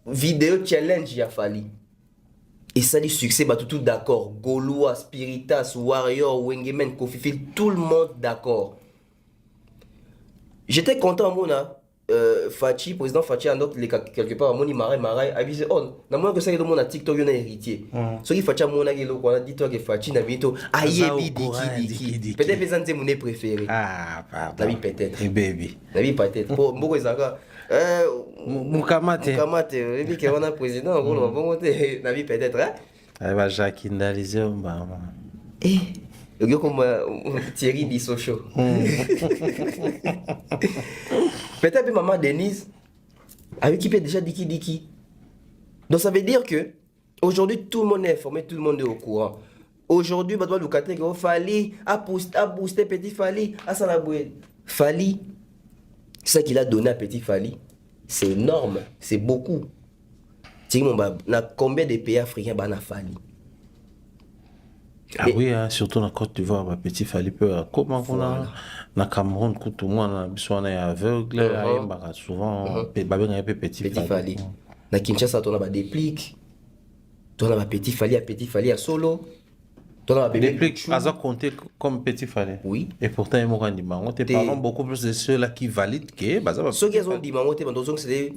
vidéo challenge ya fali. Et ça dit succès, bah tout d'accord. Gaulois, Spiritas, Warrior, Wengemen, Kofifil, tout le monde d'accord. J'étais content, Mona. Fachi, président Fachi, en d'autres, quelque part, Moni Marais, a dit, oh, n'a moins que ça, il y a TikTok, il y a un héritier. Ce qui Fachi, Mona, il y a dit, toi, que Fachi, n'a vito, aïe, diki. Peut-être que c'est mon préféré. Ah, pardon. La vie peut-être. Et baby. La vie peut-être. Pour beaucoup de gens, Mukamate. et puis qu'on a président, on va monter. La vie peut-être, hein? Elle va Jacques Indalisé, maman. Eh, le gars comme Thierry Dissocho. Peut-être que maman Denise a équipé déjà Diki. Donc ça veut dire que aujourd'hui tout le monde est informé, tout le monde est au courant. Aujourd'hui, Badwa Lukate que Fali a boosté Petit Fali à Salaboué. Fali, ce qu'il a donné à Petit Fali, c'est énorme, c'est beaucoup. Tu sais, combien de pays africains a Fali? Ah oui, hein, surtout dans la Côte d'Ivoire, Petit Fali peut. Comment on a dans Cameroun, tout le monde est aveugle, souvent, Petit Fali. Dans Kinshasa, on a des pliques, on a Petit Fali à solo. Les pliques, à compter comme Petit Fali. Oui. Et pourtant, ils m'ont dit, tes parents beaucoup plus de ceux-là qui valident que. Ceux qui ont dit, c'est des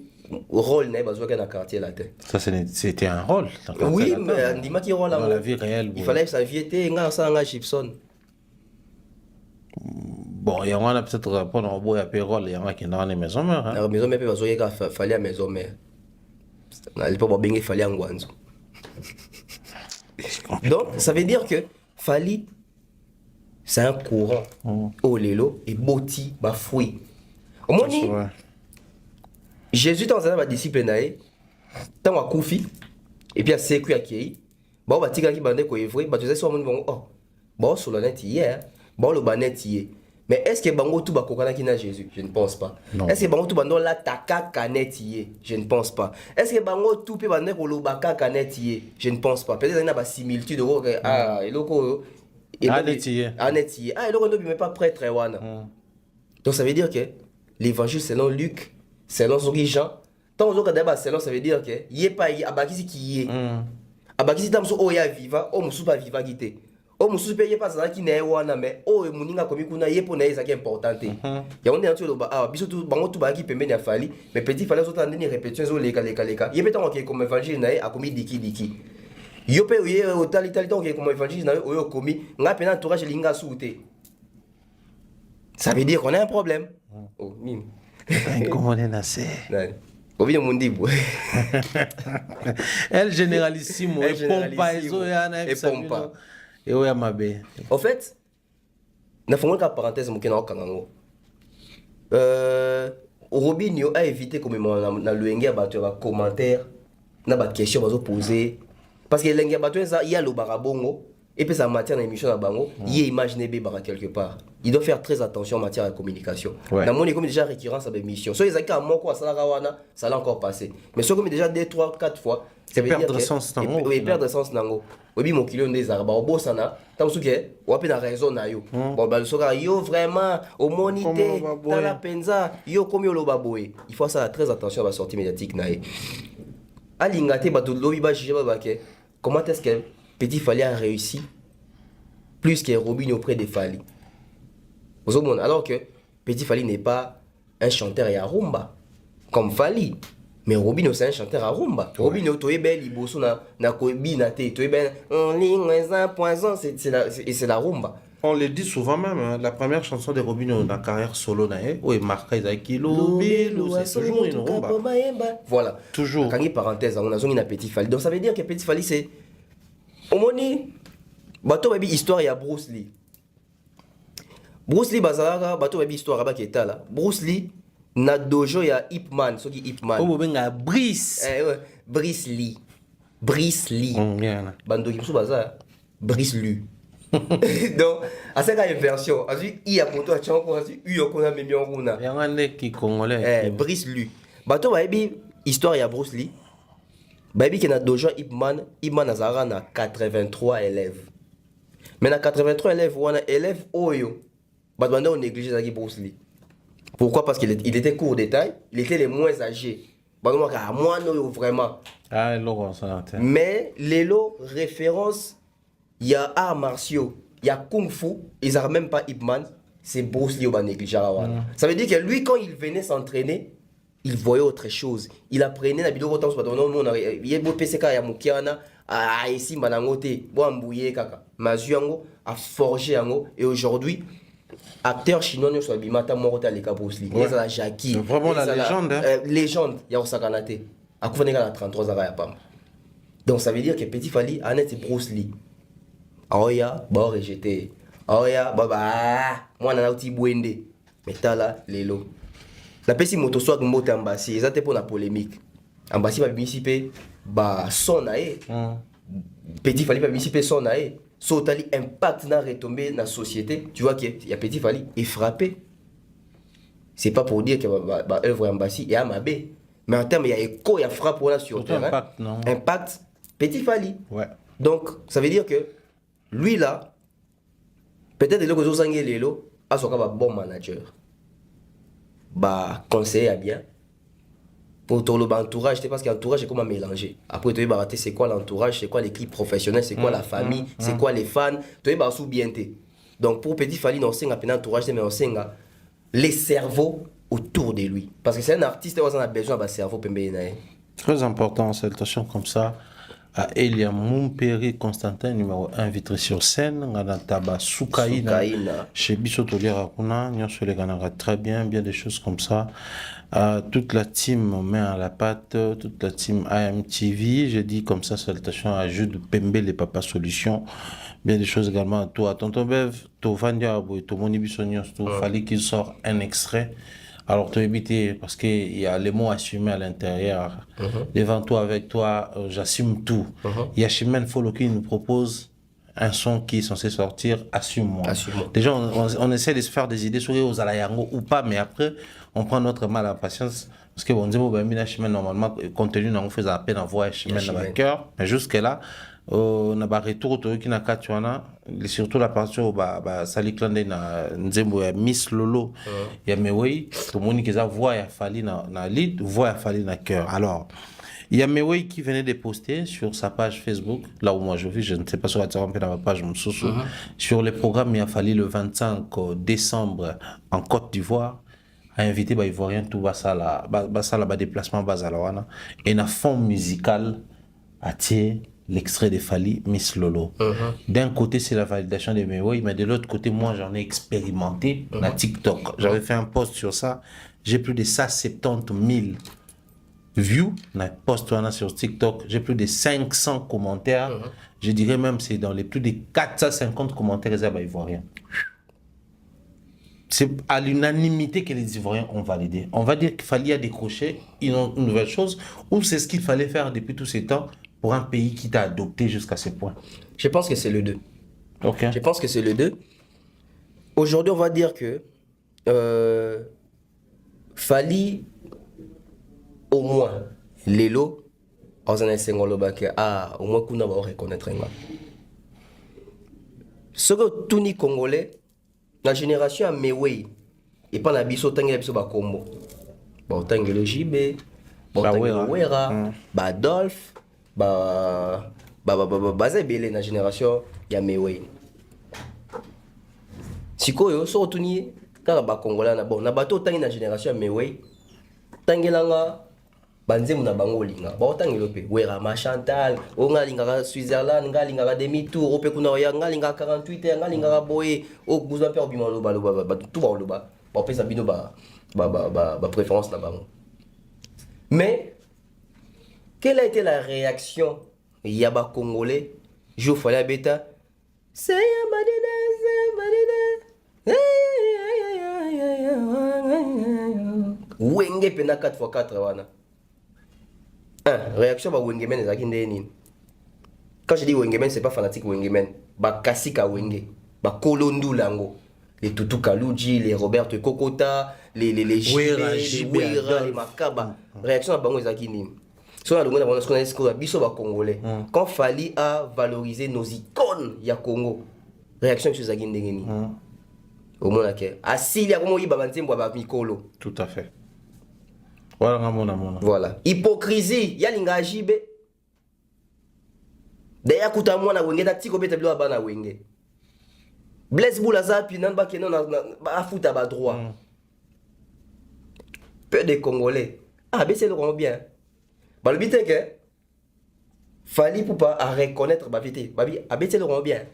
rôles dans le quartier latin. Ça, c'était un rôle. Oui, mais dis-moi qui rôle dans la vie réelle. Il fallait que ça viette, un Gibson. Bon, il y en a peut-être pendant un bout à payroll, il y en a qui sont dans les maisons mères. La maison mère, il fallait à maison mère. À l'époque, il fallait en Guanzo. Donc, ça veut dire que Fali, c'est un courant. Au lelo et boti, ma fruit. Au moins, Jésus, dans un disciple, tant à Koufi, et puis à Sekou à Kei, bon, bah, tika qui bandé ko evre, bah, tu sais, soit mon bon, oh, bon, sur le net hier, bon, le banet hier. Mais est-ce que Bango tout va kokana qui n'a Jésus? Je ne pense pas. Est-ce que Bango tout bandon la taka kanet hier? Je ne pense pas. Est-ce que Bango tout peut bandé ko lobaka kanet hier? Je ne pense pas. Peut-être qu'il y a une similitude de ah, et loko. Anetier. Ah, et loko ne peut pas prêtre wana. Donc ça veut dire que l'évangile selon Luc, selon Jean, tant que d'abord selon ça veut dire que y est pas y abakisi qui est. Abakisi tam so oya viva, o musu pas viva gité. O musu pe y pas ça qui n'est wana mais o muninga komi kuna y pour n'est ça qui est important. Ya on est en tout ah biso tout bango tout ba qui pembe na fali mais petit fallait autant donner répétition zo leka. Y peut tant que comme évangile na a commis diki. Yo pe oye au tali tant que comme évangile na oyo commis nga pena entourage linga souté. Ça veut dire qu'on a un problème. Oh mime. Comment on est nassé? Elle généralissime, elle pompa, et pompa. Et où est ma bé? En fait, na fongo ka parenthèse mo kena okangango. Robinho a évité comme na luenge bato ba commentaire, na ba question bazo poser parce que luenge bato ça il y a le barabongo et puis ça matière dans émission na bango, il y a imaginer bé bara quelque part. Il doit faire très attention en matière de communication. Dans mon école déjà récurrence à l'émission. Soit ils ont mot quoi ça l'a encore passé. Mais soit comme déjà 2 3 4 fois, c'est perdre sens nango. Oui, perdre sens nango. Oui, mon client des arbres au bossana, tant que ou après la raison na yo. Bon bah le soga yo vraiment au monité dans la penza, yo comme yo lo baboé. Il faut faire très attention à la sortie médiatique na. Alingate ba do lobi ba juger ba ke. Comment est-ce que Petit Fali a réussi plus que Robinho auprès des Fali? Alors que Petit Fali n'est pas un chanteur à rumba comme Fali, mais Robinho c'est un chanteur à rumba. Robinho tu es belle, il bosse na kobi na te, tu es belle en ligne un poison, c'est la rumba. On le dit souvent même, hein, la première chanson de Robinho dans la carrière solo nae, où il marque Kilo, c'est toujours une rumba. Voilà. Toujours. Quand il parenthèse, on a zone na Petit Fali. Donc ça veut dire que Petit Fali c'est au moni bato baby histoire ya Bruce Lee. Bruce Lee bazalaka bato baby histoire ba ketala. Bruce Lee na dojo ya Ip Man, soki Ip Man. Oh benga Brice. Brice Lee. Brice Lee. Bando ki baza Brice Lee. Donc à cette inversion, ensuite il y a poto a chanko ensuite il y a kona memi on kuna. Ya ngane ki congolais. Brice Lee. Bato baby histoire ya Bruce Lee. Baby qui na dojo Ip Man azara na 83 élèves. Mais dans 83 élèves, on a élèves Oyo. On néglige Zaki Bruce Lee. Pourquoi? Parce qu'il était court de taille, il était les moins âgés. Moi, non, vraiment. Ah, Laurent, ça. Mais les lots référence, il y a arts martiaux, il y a kung fu, ils n'ont même pas Ip Man, c'est Bruce Lee au négligé. Ça veut dire que lui, quand il venait s'entraîner, il voyait autre chose. Il apprenait la vidéo autant il y a beau PCK ya mukiana a ici manangote bo ambouye kaka mazuango a forgé ango et aujourd'hui acteur chinois ne soit bimata morota les Bruce Lee les la Jackie vraiment la légende légende ya Osakanate a kufane la 33 ans ya pam. Donc ça veut dire que Petit Fally Annette Bruce Lee aoya ba rejeté aoya baba moi na uti bwende metala lelo. La pesi moto soit mbote ambassi, ça pour la polémique. Ambassi va participer ba son aé. Petit Fally va participer son aé. So tali impact na retomber dans la société. Tu vois qu'il y a Petit Fally est frappé. C'est pas pour dire que ba œuvre ambassi et amabé. Mais en termes il y a écho, il y a frappe là sur terrain. Impact non. Impact Petit Fally. Ouais. Donc ça veut dire que lui là peut-être le gozo sangé lelo a son bon manager. Bah conseiller à bien pour tout l'entourage, parce que l'entourage est comment mélanger. Après tu vas c'est quoi l'entourage, c'est quoi l'équipe professionnelle, c'est quoi la famille, c'est quoi les fans, tu vas sous bien. Donc pour Petit Fally on sait un entourage mais on sait les cerveaux autour de lui parce que c'est un artiste on a besoin d'un cerveau pembé. Très important cette attention comme ça. À Elia Momperi Constantin numéro 1 vitré sur scène ngana taba Soukaina chez Bissotoliera kuna nyonso les ganara très bien des choses comme ça. Toute la team met à la patte, toute la team AMTV, je dis comme ça salutation à Jude Pembe les Papa Solutions, bien des choses également à toi tonton Bev, to Vandia Aboy, to Moni Bissonios, to fallait qu'il sorte un extrait. Alors, tu éviter parce qu'il y a les mots assumés à l'intérieur. Devant toi, avec toi, j'assume tout. Il y a Chimène Folo qui nous propose un son qui est censé sortir, assume-moi. Déjà, on essaie de se faire des idées sur aux Alayango ou pas, mais après, on prend notre mal à patience. Parce qu'on dit, bon, Chimène, normalement, compte tenu, on fait à peine envoyer Chimène dans le cœur. Mais jusque-là, on a un retour qui n'a qu'à surtout la partie où Sali Klande na Nzembo ya Miss Lolo ya Mewei tout le monde qui a voix ya Fally na lead voix ya Fally na cœur. Alors il y a Mewei qui venait de poster sur sa page Facebook là où moi je vis, je ne sais pas sur la dans ma page sur les programmes il a Fally le 25 décembre en Côte d'Ivoire a invité Ivoirien tout basala déplacement basalawana et na fond musical à tirer l'extrait de Fally, Miss Lolo. D'un côté, c'est la validation de Mewei, mais de l'autre côté, moi, j'en ai expérimenté na TikTok. J'avais fait un post sur ça. J'ai plus de 170 000 views. Na post sur TikTok. J'ai plus de 500 commentaires. Je dirais même c'est dans les plus de 450 commentaires ivoiriens. C'est à l'unanimité que les Ivoiriens ont validé. On va dire qu'il fallait décrocher une nouvelle chose, ou c'est ce qu'il fallait faire depuis tous ces temps pour un pays qui t'a adopté jusqu'à ce point? Je pense que c'est le 2. Okay. Je pense que c'est le 2. Aujourd'hui, on va dire que Fally, au moins, Lelo, au moins qu'on va reconnaître. Ce que tous les Congolais, la génération à Mewei, et pas la biso tangi la biso ba combo. Ba tangi le JB, ba tangi le Wera, ba Adolphe, bazebele na génération ya Mewei. Sikoyo so tuni kaka ba Congolais na bon na bato tangi na génération ya Mewei. Tangelanga banzemu na bango linga. Ba tangi lope Wera ma Chantal, o ngalinga Switzerland, ngalinga demi tour, ope kuna ya ngalinga 48 ngalinga boye, o besoin peur bima loba ba tout ba loba. Ba pesa bino ba préférence na bango. Mais quelle a été la réaction Yaba Congolais Jo Fally Beta c'est Wenge pena 4x4 wana. Réaction ba Wenge men ezaki ndeni. Quand je dis Wenge men c'est pas fanatique Wenge men, ba kasika Wenge, ba kolondu lango. Les Tutu Kaluji, les Robert Kokota, les Wera, les Makaba. Réaction à bango ezaki nini. Quand Fally a valorisé nos icônes ya Congo, réaction que ezaki ndenge nini omona ke asili akomoyiba banzembo ya bamikolo. Tout à fait. Voilà, voilà. Hypocrisie yalinga ajibe daya kuta mwana wenge ta tiko beta bilo bana wenge Blaise Boula zapi nan ba keno na afuta ba droit. Peu de Congolais baissez le rond bien ba le bité que fallait pour pas à reconnaître ba vité babi baissez le rond bien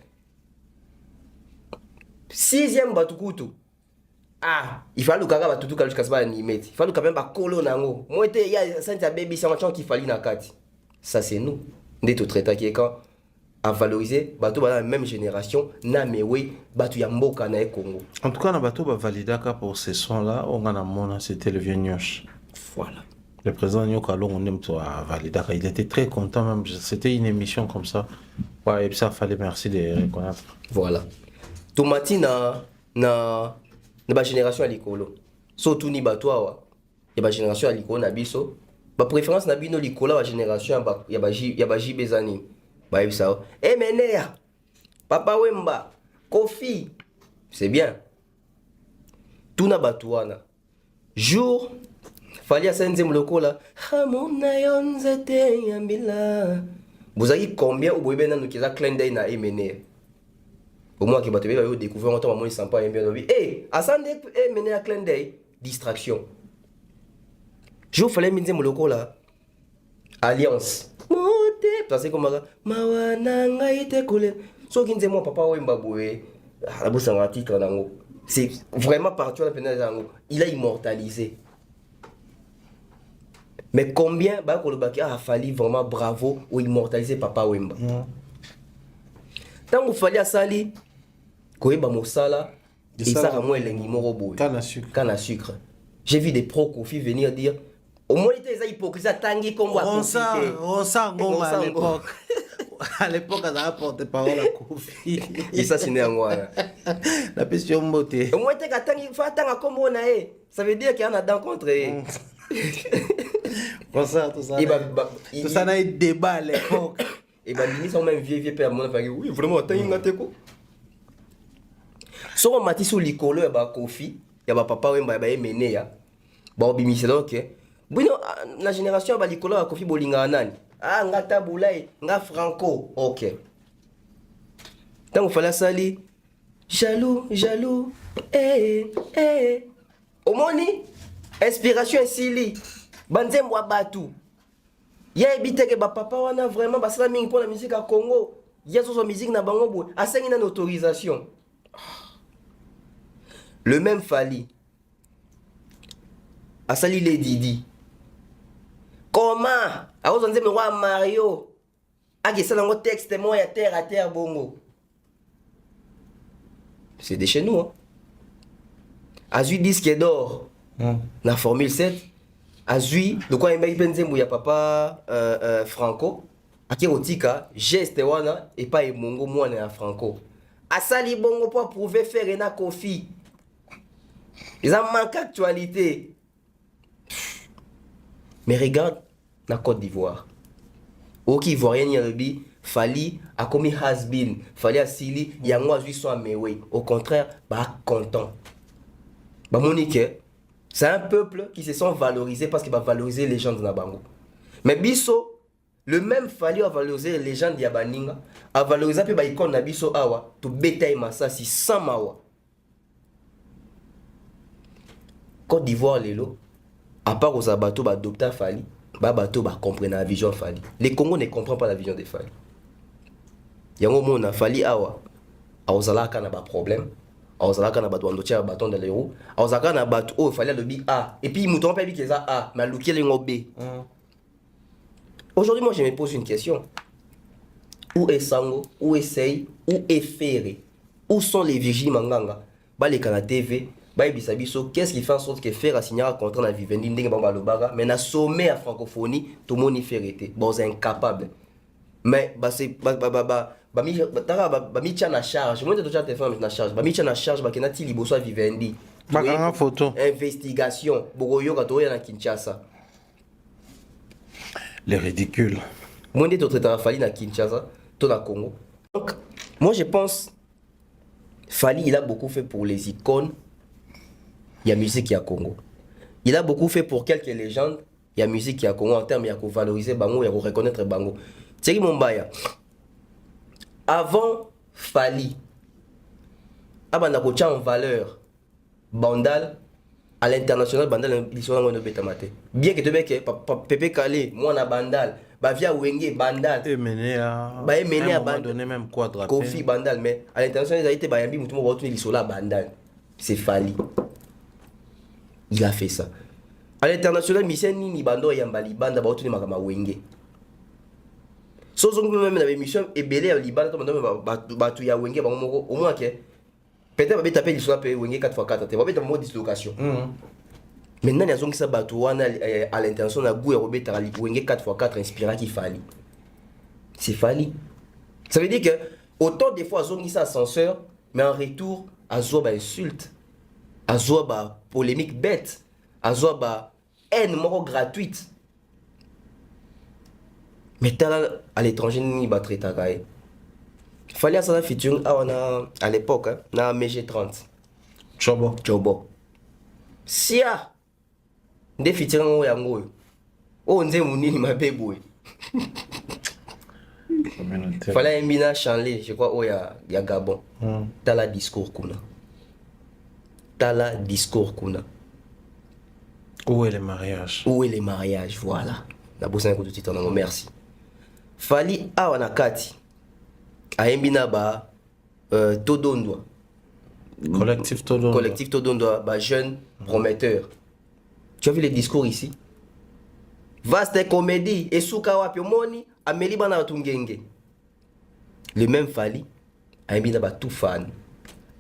6e batukutu il fallait que batutu ka jusqu'à ça nimeti il fallait quand même ba kolo nango moi était il y a santa baby ça machin qui fallait na kati ça c'est nous ndé tout traité qui est quand à valoriser bateau dans la même génération na mewe bateau ya mboka na Congo. En tout cas na bateau ba validaka pour ces sons là on a mona c'était le vieux Nyosh. Voilà. Le président Nyokalo on aime toi validaka il était très content même c'était une émission comme ça. Ouais et ça fallait merci de reconnaître. Voilà. Tomati na ba génération à likolo. Surtout ni bateau wa. Ya ba génération à likolo na biso. Ba préférence na bino likolo ba génération ya ba jibezani. Bah ça. Menea. Papa Wemba. Kofi. C'est bien. Tout na batuana. Jour. Fallait à Saint-Zem lokola. Vous avez combien ou boyben nous qui a clin d'œil na Menea. Au moins que batebe va découvrir autant moi il sent pas bien vie. Asande Menea clin d'œil. Distraction. Jour fallait Saint-Zem lokola. Alliance. Parce que mawana ngaite kule so kinze mo papa Wemba boye la bosse en titre nango c'est vraiment partout la peine nango il a immortalisé mais combien ba ko le baki a fallu vraiment bravo ou immortaliser papa Wemba tant vous fallait sali ko yeba mosala et ça à moi elengi moko boye canne à sucre j'ai vu des pro Kofi venir dire au moins il était hypocrisie tangi comme on ça ngoma à l'époque à l'époque on a porté parole à Kofi et ça c'est né en moi la question beauté au moins il était tangi fa tanga comme on a ça veut dire qu'il y en a rencontré tout ça tout ça n'a eu débat à l'époque et ben ils sont même vieux père mon fait oui vraiment tangi ngate ko so on mati sur likolo ba Kofi ya ba papa Wemba ba mené ya ba bimisela OK. Bueno, la génération ba likolo a Kofi bolinga nani? Ngata Boulay, nga Franco. OK. Tant il fallait sali jaloux. Omoni inspiration sili. Banzembo abatu. Ya ebite ke ba papa wana vraiment ba sala mingi pour la musique à Congo. Ya so musique na bango bo, asengi na autorisation. Le même Fali. Asali les Didi. Comment a osé me roi Mario a que ça dans le texte moi à terre bongo. C'est de chez nous hein. Azui disque d'or. La Formule 7 Azui de quoi il benzembo ya papa Franco aki otika geste wana et pas mongo mwana ya Franco. Asali bongo pour prouver faire na Kofi. Ils ont manqué actualité. Mais regarde la Côte d'Ivoire. Ok, Ivoirien Yalbi, Fali a commis has-been, Fali a Sili, Yango a joué mewe. Au contraire, bah content. Bah Monique, c'est un peuple qui se sent valorisé parce qu'il va valoriser les gens de Nabango. Mais Bisso, le même Fali a valorisé les gens de Yabaninga, a valorisé puis bah icône na Bisso awa, to betaille masasi sans mawa. Côte d'Ivoire lelo. À part aux abatos, bah adopter Fali, bah bateau bah comprendre la vision Fali. Les Congos ne comprennent pas la vision de Fali. Yango mona Fali awa, aozalaka na ba problème, aozalaka na ba douandotia bâton dans les roues, aozalaka na bateau oh Fali le bi A et puis mouton pas bi que ça A, mais luki le B. Aujourd'hui moi je me pose une question. Où est Sango, où est Sey, où est Ferré? Où sont les Virginie Manganga? Bah les Canal TV. Qu'est-ce qui fait en sorte que faire signer un contrat dans Vivendi mais na sommet à francophonie tout le monde y fait arrêter bon c'est incapable mais bah c'est mi tient na charge moi déjà te faire na charge mi tient na charge bah kenati liboso à Vivendi ma photo investigation bogoyo ka to ya na Kinshasa les ridicules moi de traiter Fali na Kinshasa to na Congo donc moi je pense Fally, il a beaucoup fait pour les icônes. Il y a musique, il y a Congo. Il a beaucoup fait pour quelques légendes. Il y a musique, il y a Congo. En termes, il y a valoriser Bango, il y a reconnaître Bango. Thierry Mombaya. Avant Fally, on a en valeur Bandal à l'international. Bandal, bien que tu veux que Pepe Kale, moi, on a Bandal. Via Wenge, Bandal. Et mené à Bandal. donné même quadra. Kofi Bandal, mais à l'international, il a été Bayambi, Moutouma, Retourné, Lissola, Bandal. C'est Fally. Il a fait ça. À l'international, Michel Nini Bando Yambali Banda Retourné, Makama Wenge. Sauf que même dans l'émission, et Belé à Liban, tu y a Wenge, au moins que. Peut-être que tu as Lissola, Wenge 4x4, tu vas mettre en mode dislocation. Maintenant, il y a des gens à l'intention de Goué Tarali, Wenge 4x4 inspiré qui Fally. C'est Fally. Ça veut dire que autant des fois, ils ont ascenseur, mais en retour, ils ont insulte, ils ont polémique bête, ils ont haine gratuite. Mais à l'étranger, ils ont traité ça. Il fallait à ça featuring à l'époque, dans MG30. Chobo. Sia. Des featuring au yango. Oh, nze munini mabebwe. Fallait un bina chanler, je crois, oh, y a Gabon. T'as la discours kuna. Où est le mariage? Où est le mariage? Voilà. La bosse un coup de titre, non, merci. Fally a wanakati. A un bina ba Todondwa. Collectif Todondwa, ba jeune prometteur. Tu as vu les discours ici? Vaste comédie, et Soukawa Piomoni, Amélie Bana Tungenge. Le même Fally, a un bina ba tout fan,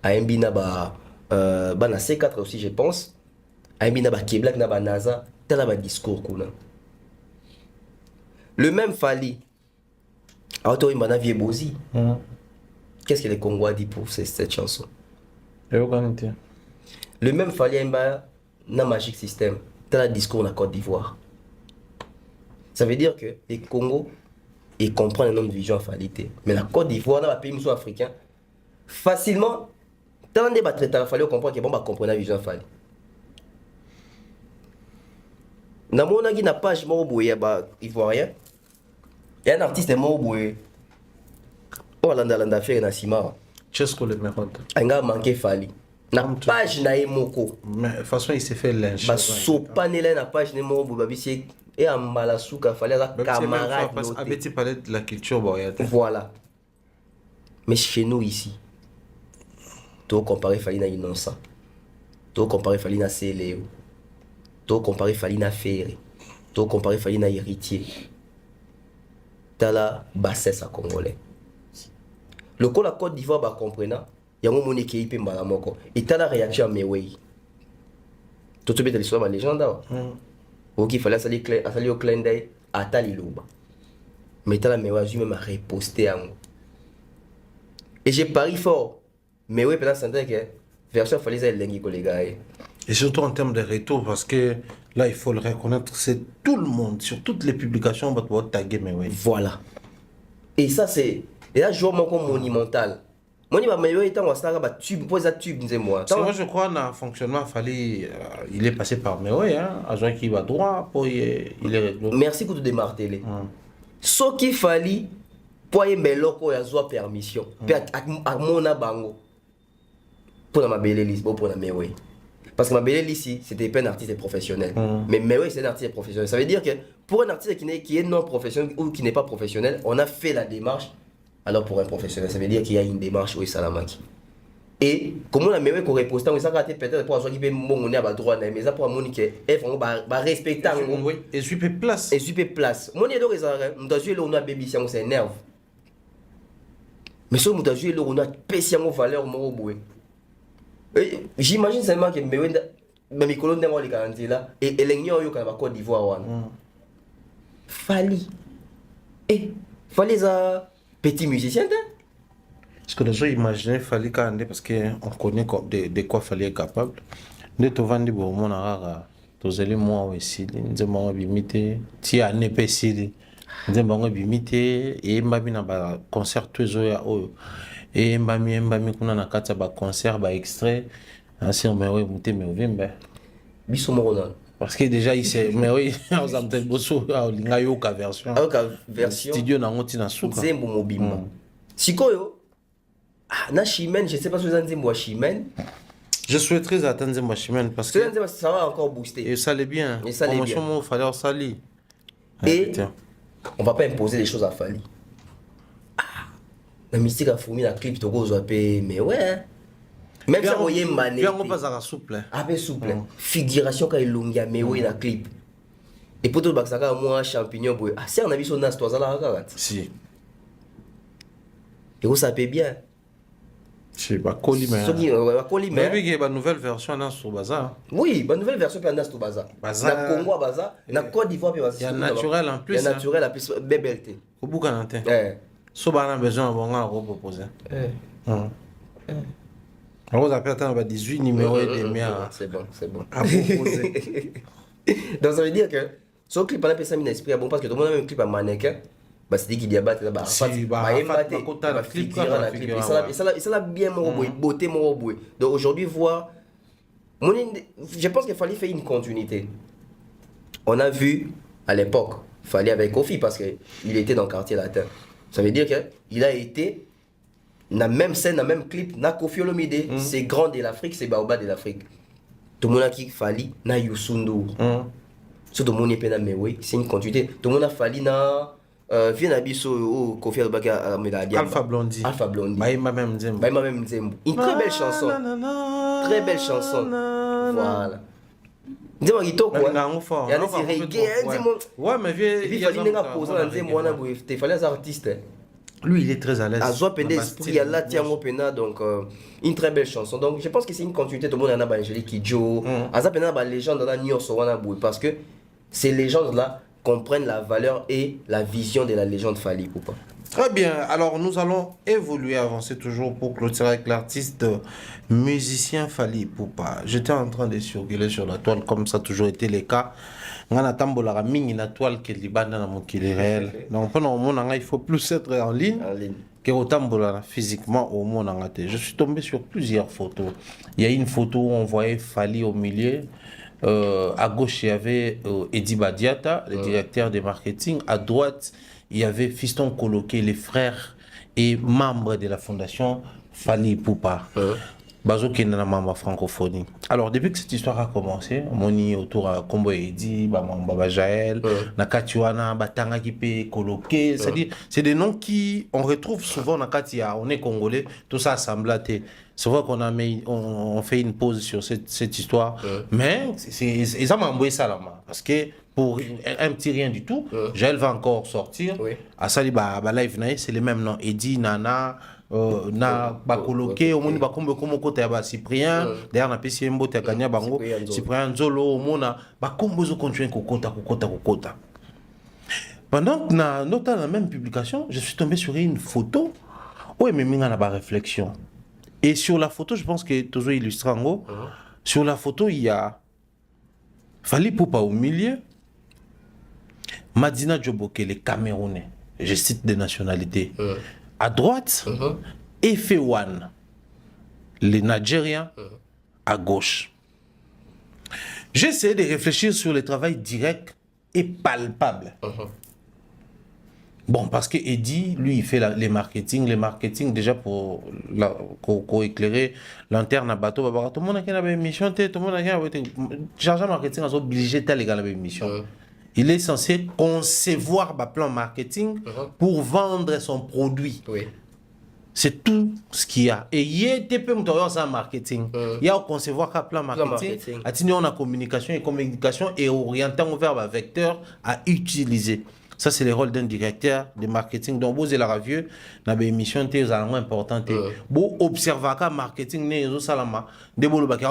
a un bina ba Bana C4 aussi, je pense, a un bina ba Keblak na ba Naza, tel ba discours kuna. Le même Fally, a auto Bana Viebozi. Qu'est-ce que les Congolais disent pour cette chanson? Le même Fally, a un bina na Magic System, tel discours na Côte d'Ivoire. Ça veut dire que les Congo, ils comprennent le nom de vision à Fally. Mais la Côte d'Ivoire, dans les pays africains, facilement, tant de battre il fallait comprendre que bon bah comprendre la vision à Fally. Dans mon avis, na page Moroboué, bah ivoirien, il y a un artiste Moroboué. Oh landa faire na Sima. Chesco le mérode. Un gars manqué Fally. Na page na Emoko. Mais de toute façon, il s'est fait lyncher. Bah sopanele na page na Moroboué, bah c'est et à Malasuka, fallait la camarade. Abeti parlait de la culture boyate. Voilà. Mais chez nous ici, tu comparer Fally na innocent. Tu comparer Fally na Céléo. Tu comparer Fally na Ferré. Tu comparer Fally na héritier. T'as la bassesse à Congolais. Le coup la Côte d'Ivoire va comprendre. Il y a un monde qui est hyper mal à mon corps. Et t'as la réaction à Meway. Tu te mets dans l'histoire de la légende. Ok, il fallait aller au clin d'œil à Talilouba. Mais t'as la Meway même à reposter à moi. Et j'ai pari fort. Mais oui, pendant ce temps que version fallait être l'engi les gars. Et surtout en termes de retour, parce que là, il faut le reconnaître, c'est tout le monde, sur toutes les publications, on va taguer, mais oui. Voilà. Et ça, c'est. Et là, je vois mon monumental. Moi, je crois que le fonctionnement, il est passé par Mewe, hein, agent qui va droit, pour il est. Merci pour te démarter. Ce qu'il fallait, pour y avoir une permission, à mon bango, pour ma belle liste, pour la Mewe. Parce que ma belle ici, c'était pas un artiste professionnel. Mais Mewe, c'est un artiste professionnel. Ça veut dire que pour un artiste qui est non professionnel ou qui n'est pas professionnel, on a fait la démarche. Alors pour un professionnel, ça veut dire qu'il y a une démarche où il salamaki. Et comment la meilleure qu'on repose, on s'est peut-être pour avoir qui peut monter à droit, mais ça pour mon qui est vraiment respecter. Et suivre place. Et suivre place. Mon est raison, on doit jouer là on a baby si on s'énerve. Mais si on doit jouer là on a péché en valeur mon boué. J'imagine seulement que mes colonnes dans les garanties là et l'union yo quand va Côte d'Ivoire. Fally. Et Fally ça petit musicien, parce que les gens imaginaient Fally Kandé parce qu'on connaît de quoi Fally est capable. Nous te vendons bon mon arabe, tous les mois aussi, nous avons bimité, tu as n'épais si, nous avons bimité et m'a bien un concert tous les jours. et mbami kuna na kati ba concert ba extrait ainsi mais oui muté mais ovimbe biso moko non parce que déjà il sait mais oui on a peut-être bosso linga yo ka version studio na ngoti na suka nzembo mobimba sikoyo na Chimène je sais pas si vous avez moi Chimène je souhaiterais attendre Nzembo Chimène parce que ça va encore booster et ça allait bien et ça allait bien il fallait en salir et on va pas imposer les choses à Fally la mystique a fourmi la clip to go zoapé mais ouais même ça voyez mané bien on pas ça souple peu souple figuration quand il longia mais ouais la clip et pour tout baksaka moi champignon boy c'est on a vu son nas toi ça là si et ça paie bien c'est pas coli mais mais il y a une nouvelle version dans sur bazar oui une nouvelle version puis dans sur bazar na Congo bazar na Côte d'Ivoire puis il y a naturel en plus il y a naturel en plus bébelté au bout quand so on a besoin bon à proposer on va appeler 18 numéros de miens c'est bon à proposer donc ça veut dire que ce clip on a pensé un esprit bon parce que tout le monde a même clip à mannequin bah c'est dit qu'il y a battu là-bas clip et ça l'a bien mon beauté mon boy donc aujourd'hui voir je pense qu'il fallait faire une continuité on a vu à l'époque fallait avec Kofi parce que il était dans le quartier latin ça veut dire que il a été dans la même scène dans le même clip na Kofi Olomide c'est grand de l'Afrique c'est Baoba de l'Afrique tout le monde a qui fallait na Youssou N'Dour tout le monde est pénal mais oui c'est une continuité tout le monde a fallu na vient à Bisso Kofi Olomide Alpha Blondy Baïma même Nzembo une très belle chanson voilà Nzembo Gito quoi il y a des reggae ouais mais il fallait nga poser dans Nzembo wana boy il fallait les artistes lui il est très à l'aise Azwa Pende esprit ya la tiango pena donc une très belle chanson donc je pense que c'est une continuité tout le monde en a Angélique Kidjo Azwa Penda ba légende dans la Nyonso wana boy parce que ces légendes là comprennent la valeur et la vision de la légende Fally Ipupa. Très bien, alors nous allons évoluer, avancer toujours pour clôturer avec l'artiste musicien Fally Ipupa. J'étais en train de circuler sur la toile comme ça a toujours été le cas. Ngana tambola mingi na toile que libanda na mokili réel. Donc pendant mon il faut plus être en ligne que au tambola physiquement au monde en Je suis tombé sur plusieurs photos. Il y a une photo où on voyait Fally au milieu. À gauche, il y avait Eddie Badiata, le directeur de marketing. À droite, il y avait Fiston Coloqué, les frères et membres de la fondation Fally Ipupa. Bazo qui est dans membre francophonie. Alors, depuis que cette histoire a commencé, on est autour à Combo Eddie, Baba Jaël, Nakatiwana, Batanga qui peut Coloqué. C'est-à-dire, c'est des noms qui on retrouve souvent dans Katia. On est congolais, tout ça assemblé. C'est vrai qu'on a on fait une pause sur cette histoire, mais ils ont envoyé ça là, parce que pour un petit rien du tout, Jaël va encore sortir. À Sali live c'est les mêmes noms, Eddie, Nana, na Bakoloke, au monde bakombe comme côté ba Cyprien, d'ailleurs na pesi mbote ya Kanya bango, Cyprien Nzolo, au monde bakombo zo continuer kokota. Pendant que dans la même publication, je suis tombé sur une photo où il m'a na ba réflexion. Et sur la photo, je pense que toujours illustré en haut, sur la photo, il y a Fally Ipupa au milieu, Madina Djoboke, les Camerounais, je cite des nationalités, à droite, Efewan, les Nigériens, à gauche. J'ai essayé de réfléchir sur le travail direct et palpable. Bon, parce que Eddie, lui, il fait les marketing déjà pour éclairer lanterne à bateau. Tout le monde a une émission, tout le monde a une chargé marketing, est obligé d'aller dans l'émission. Il est censé concevoir un plan marketing pour vendre son produit. C'est tout ce qu'il y a. Et il y a des peu de marketing. Il y a concevoir un plan marketing. On a communication et orientant vers un vecteur à utiliser. Ça, c'est le rôle d'un directeur de marketing. Donc, vous avez la revue, dans l'émission, c'est important. Vous observez que le marketing n'est pas salama.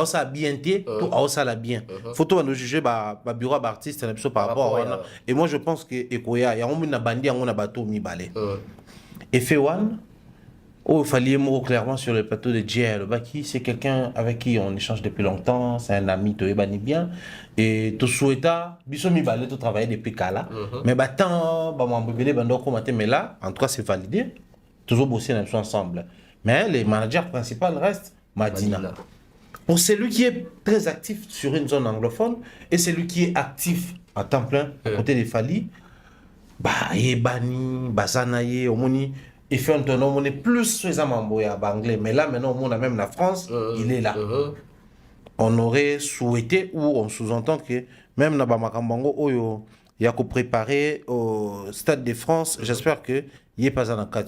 Ça bien, tout ça bien. Photo, nous juger le bureau d'artiste par rapport à. Et moi, je pense que il y a un bandi, on a bateau mi balai. Et Fewan, il fallait mot clairement sur le plateau de JL. C'est quelqu'un avec qui on échange depuis longtemps, c'est un ami, tu es bien. Et tu souhaites, biso mi balé, tu travailles depuis Kala. Mais tant, mais là, en tout cas, c'est validé. Toujours bosser ensemble. Mais les managers principaux restent Madina. Pour celui qui est très actif sur une zone anglophone et celui qui est actif à temps plein à côté des Fali, bah, Ebani, Bazanaye, Omoni, il fait un tournoi, on est plus sur les anglais. Mais là, maintenant, on a même la France, il est là. On aurait souhaité, ou on sous-entend que même Naba Makambango, Oyo, il y a qu'à préparer au Stade de France, j'espère que il n'y a pas un cas.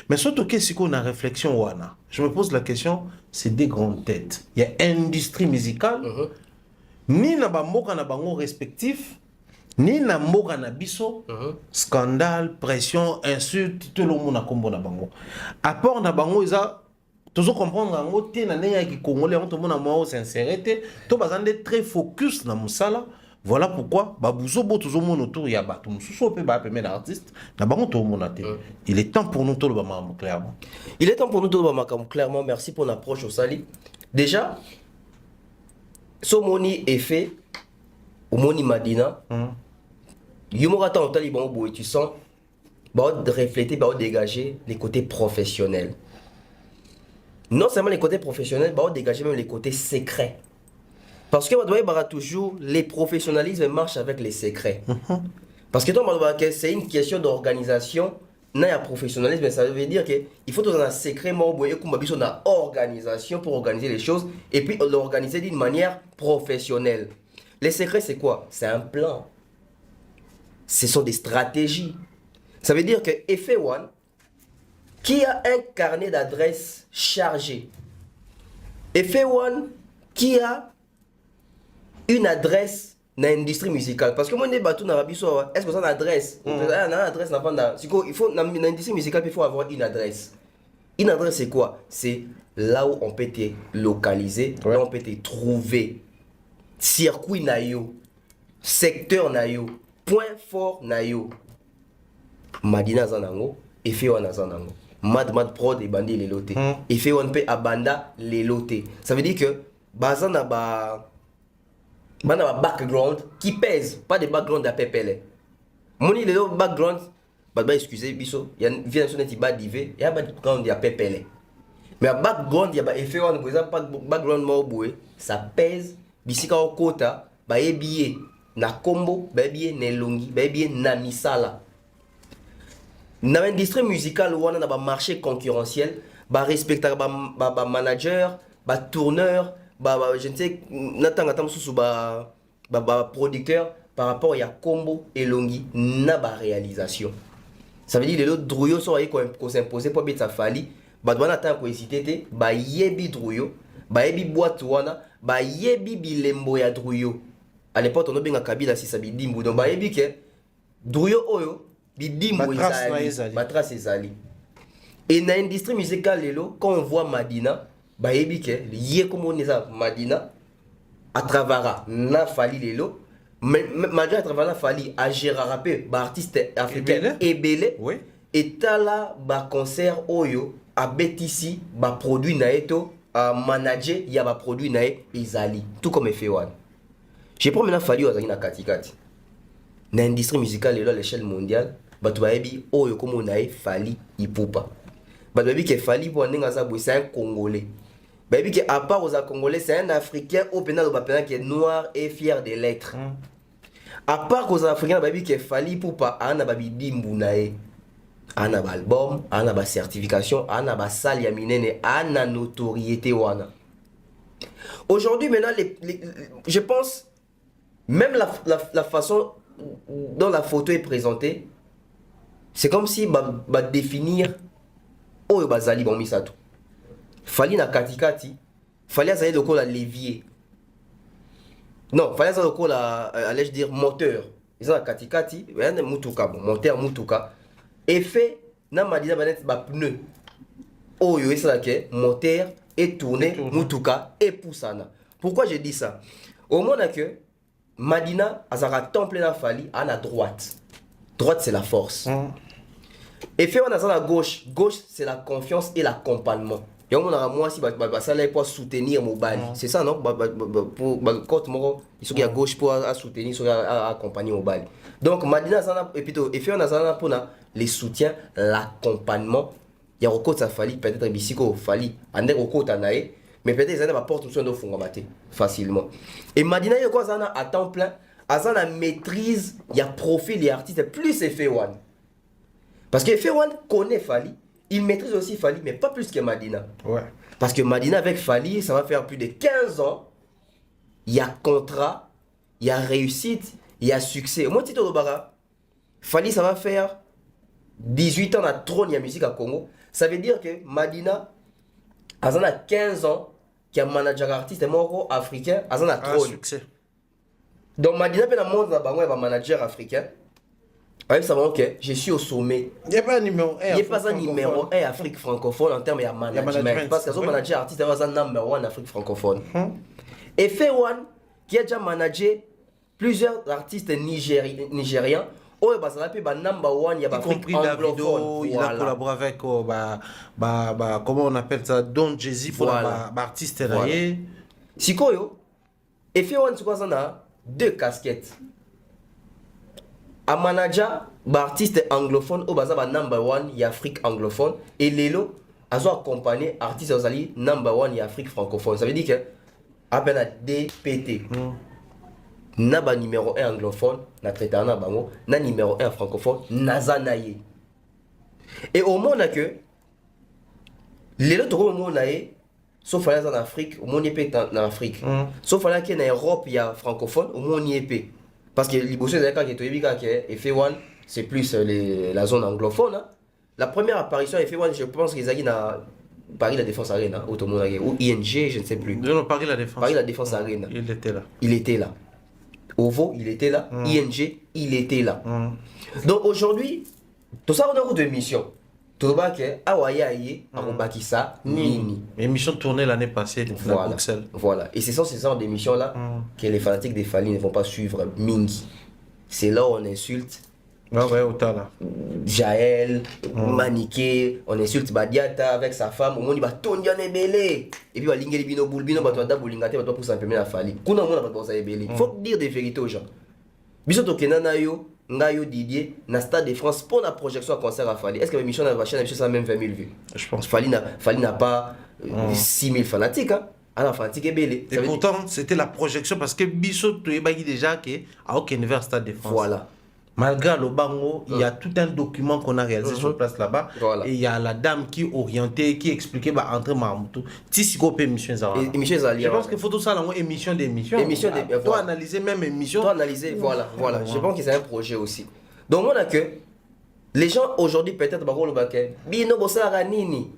Mais surtout que si on a réflexion, je me pose la question, c'est des grandes têtes. Il y a industrie musicale, ni Naba Moka Nabango respectif, ni na mboka na biso, scandale, pression, insulte, tout le monde a combo na bango. Apport na bango, ils a toujours comprendre ngo te na nenga ki congolais on to mona mo sincérité, to bazande très focus na musala. Voilà pourquoi babuzo bo toujours mon autour ya bato mususu pe ba permet l'artiste na bango to mona te. Il est temps pour nous to le ba clairement. Il est temps pour nous to le ba clairement. Merci pour l'approche au Sali. Déjà Somoni est fait au Moni Madina. Yumorata en taliban boy, tu sens de refléter, de dégager les côtés professionnels. Non seulement les côtés professionnels, de dégager même les côtés secrets. Parce que toujours les professionnalismes marchent avec les secrets. Parce que c'est une question d'organisation. Il y a professionnalisme, mais ça veut dire qu'il faut dans un secret, une organisation pour organiser les choses et puis l'organiser d'une manière professionnelle. Les secrets, c'est quoi? C'est un plan. Ce sont des stratégies. Ça veut dire que F1, qui a un carnet d'adresses chargé, F1, qui a une adresse dans l'industrie musicale. Parce que moi, je suis dans est-ce que ça a une adresse? Il faut, dans l'industrie musicale, il faut avoir une adresse. Une adresse, c'est quoi? C'est là où on peut te localiser, là où on peut te trouver. Circuit nayo, secteur nayo, point fort nayo. Madina zanango, F1 zanango. Mad prod et bandi les lotés. F1 pe abanda les lotés. Ça veut dire que bazana ba background qui pèse, pas des background à PPL. Moni le background, excusez biso, il y a une version qui ba divé, il y a background il y a PPL. Mais un background il y a F1 par exemple pas background moboué, ça pèse. Bisika au kota, ba ebiye na combo, ba ebiye na longi, ba ebiye na misala. Dans l'industrie musicale, on a un marché concurrentiel, ba respecter ba manager, ba tourneur, je ne sais, n'attends sous ba producteur par rapport à combo et longi na ba réalisation. Ça veut dire les autres drouillos sont qu'on s'imposer pour mettre sa fali, ba doit attendre qu'on hésite, ba yebi drouillo, ba yebi boîte wana. Ba yebi bilembo ya drouillo. À l'époque on a bien kabila si ça bidimbu donc ba yebi ke drouillo oyo bidimbu ezali batras ezali. Et dans l'industrie musicale lelo quand on voit Madina ba yebi ke yé comme on est Madina à travers na fali lelo malgré à travers la fali à Gérard peu ba artiste africain ebele et tala ba concert oyo à Betisi ba produit na eto manager il y a un produit nae izali tout comme F1. J'ai pas maintenant fallu à katikati. Dans l'industrie musicale à l'échelle mondiale, batu baebi oyo comme nae fali ipupa. Batu baebi ke fali pour ndenga za c'est un Congolais. Baebi ke à part aux Congolais, c'est un Africain au pénal qui est noir et fier de l'être. À part aux Africains, baebi ke fali ipupa ana babi dimbu nae. Ana album, ana ba certification, ana ba salle ya minene, ana notoriété wana. Aujourd'hui maintenant je pense même la façon dont la photo est présentée, c'est comme si ba définir oyo bazali bon misato. Fali na katikati, fali azali lokola levier. Non, fali azali lokola allais-je dire moteur. Ils ont la katikati, yana mutuka bon, moteur mutuka. Effet na Madina banet ba pneu oyo esa ke moteur et tourné mutuka et poussana. Pourquoi je dis ça? Au moment que Madina azara temple na fali à la droite. Droite c'est la force. Effet on a à la gauche. Gauche c'est la confiance et l'accompagnement. Et on a moi si ça là pour soutenir mon bali. C'est ça non? Pour côté moro il faut qu'il y a gauche pour soutenir sur accompagner mon bali. Donc Madina ça et plutôt effet on a ça pour les soutiens, l'accompagnement il y a Roko Fali, peut-être Bissiko Fali, Ande Roko Tanae, mais peut-être ils ont ma porte sur nos fonds facilement. Et Madina, il y a quoi ça à temps plein, à ça la maîtrise, il y a profil des artistes plus F1. Parce que F1 connaît Fali, il maîtrise aussi Fali, mais pas plus que Madina. Ouais. Parce que Madina avec Fali, ça va faire plus de 15 ans, il y a contrat, il y a réussite, il y a succès. Moi, Tito Lobara, Fali, ça va faire 18 ans à trône, il y a musique à Congo. Ça veut dire que Madina, à 15 ans, qui a manager artiste africain, à trône. Succès. Donc Madina, peut monde un manager africain. Ouais, ça va, ok, je suis au sommet. Il n'y a pas un numéro 1. Il n'y a pas un numéro 1 Afrique francophone en termes de management. Parce que son manager artiste, c'est un numéro 1 Afrique francophone. Et F1, qui a déjà managé plusieurs artistes nigériens, oh, bah, ça va number 1, il y a y compris Davido, il a collaboré avec, comment on appelle ça, Don Jay-Z pour l'artiste. Voilà. Sikoyo, F1, c'est quoi ça, on a 2 casquettes. Un manager, artiste anglophone, au bazar number 1, il y a Afrique anglophone. Et Lelo, a accompagné artiste Ozali number 1, il y a Afrique francophone. Ça veut dire que, à peine à DPT. Na ba numéro 1 anglophone, na traité na bango, na numéro 1 francophone, nazanaye. Et au monde que les autres au monde sauf là en Afrique, au monde y est en Afrique. Sauf là qu'il y a en Europe, il y a francophone, au monde y est. Parce que les bosses de F1, c'est plus la zone anglophone. Hein. La première apparition à F1, je pense qu'ils avaient dans Paris la Défense Arena, ou ING, je ne sais plus. Non, Paris la Défense. Paris la Défense Arena. Il était là. Il était là. OVO, il était là. ING, il était là. Donc aujourd'hui, tout ça, on a une mission. Tout le monde Awayaye, Arubakisa, Nini. Émission tournée l'année passée à Bruxelles. Voilà. Et ce sont ces genres d'émissions-là que les fanatiques des Fali ne vont pas suivre. Mingi. C'est là où on insulte. Ouais, autant là. Jaël, Maniké, on insulte Badiata avec sa femme, au monde il va tondian ebele. Et puis on va linger les bino boulbino, on va te boulingate, on va pour s'imprimer la Fali. Kuna on va pas ebele. Il faut dire des vérités aux gens. Bisoto Kenana yo, Ngayo Didier, na Stade de France pour la projection à concert à Fali. Est-ce que l'émission dans la chaîne a même 20 000 vues? Je pense. Fali n'a pas 6 000 fanatiques. Hein? Alors, fanatique est belé. Et pourtant, c'était la projection parce que Bisoto est déjà qu'à aucun univers Stade de France. Voilà. Malgré le bango, il y a tout un document qu'on a réalisé sur place là-bas. Voilà. Et il y a la dame qui orientait, qui expliquait entre Mahamoutou. Tisiko peut émission Zara. Je pense qu'il faut tout ça dans émission d'émission. Émission d'émission. Toi analyser même émission. Toi analyser, voilà. Je pense que c'est un projet aussi. Donc on a que les gens aujourd'hui peut-être le baquet. Bino Bossara Nini.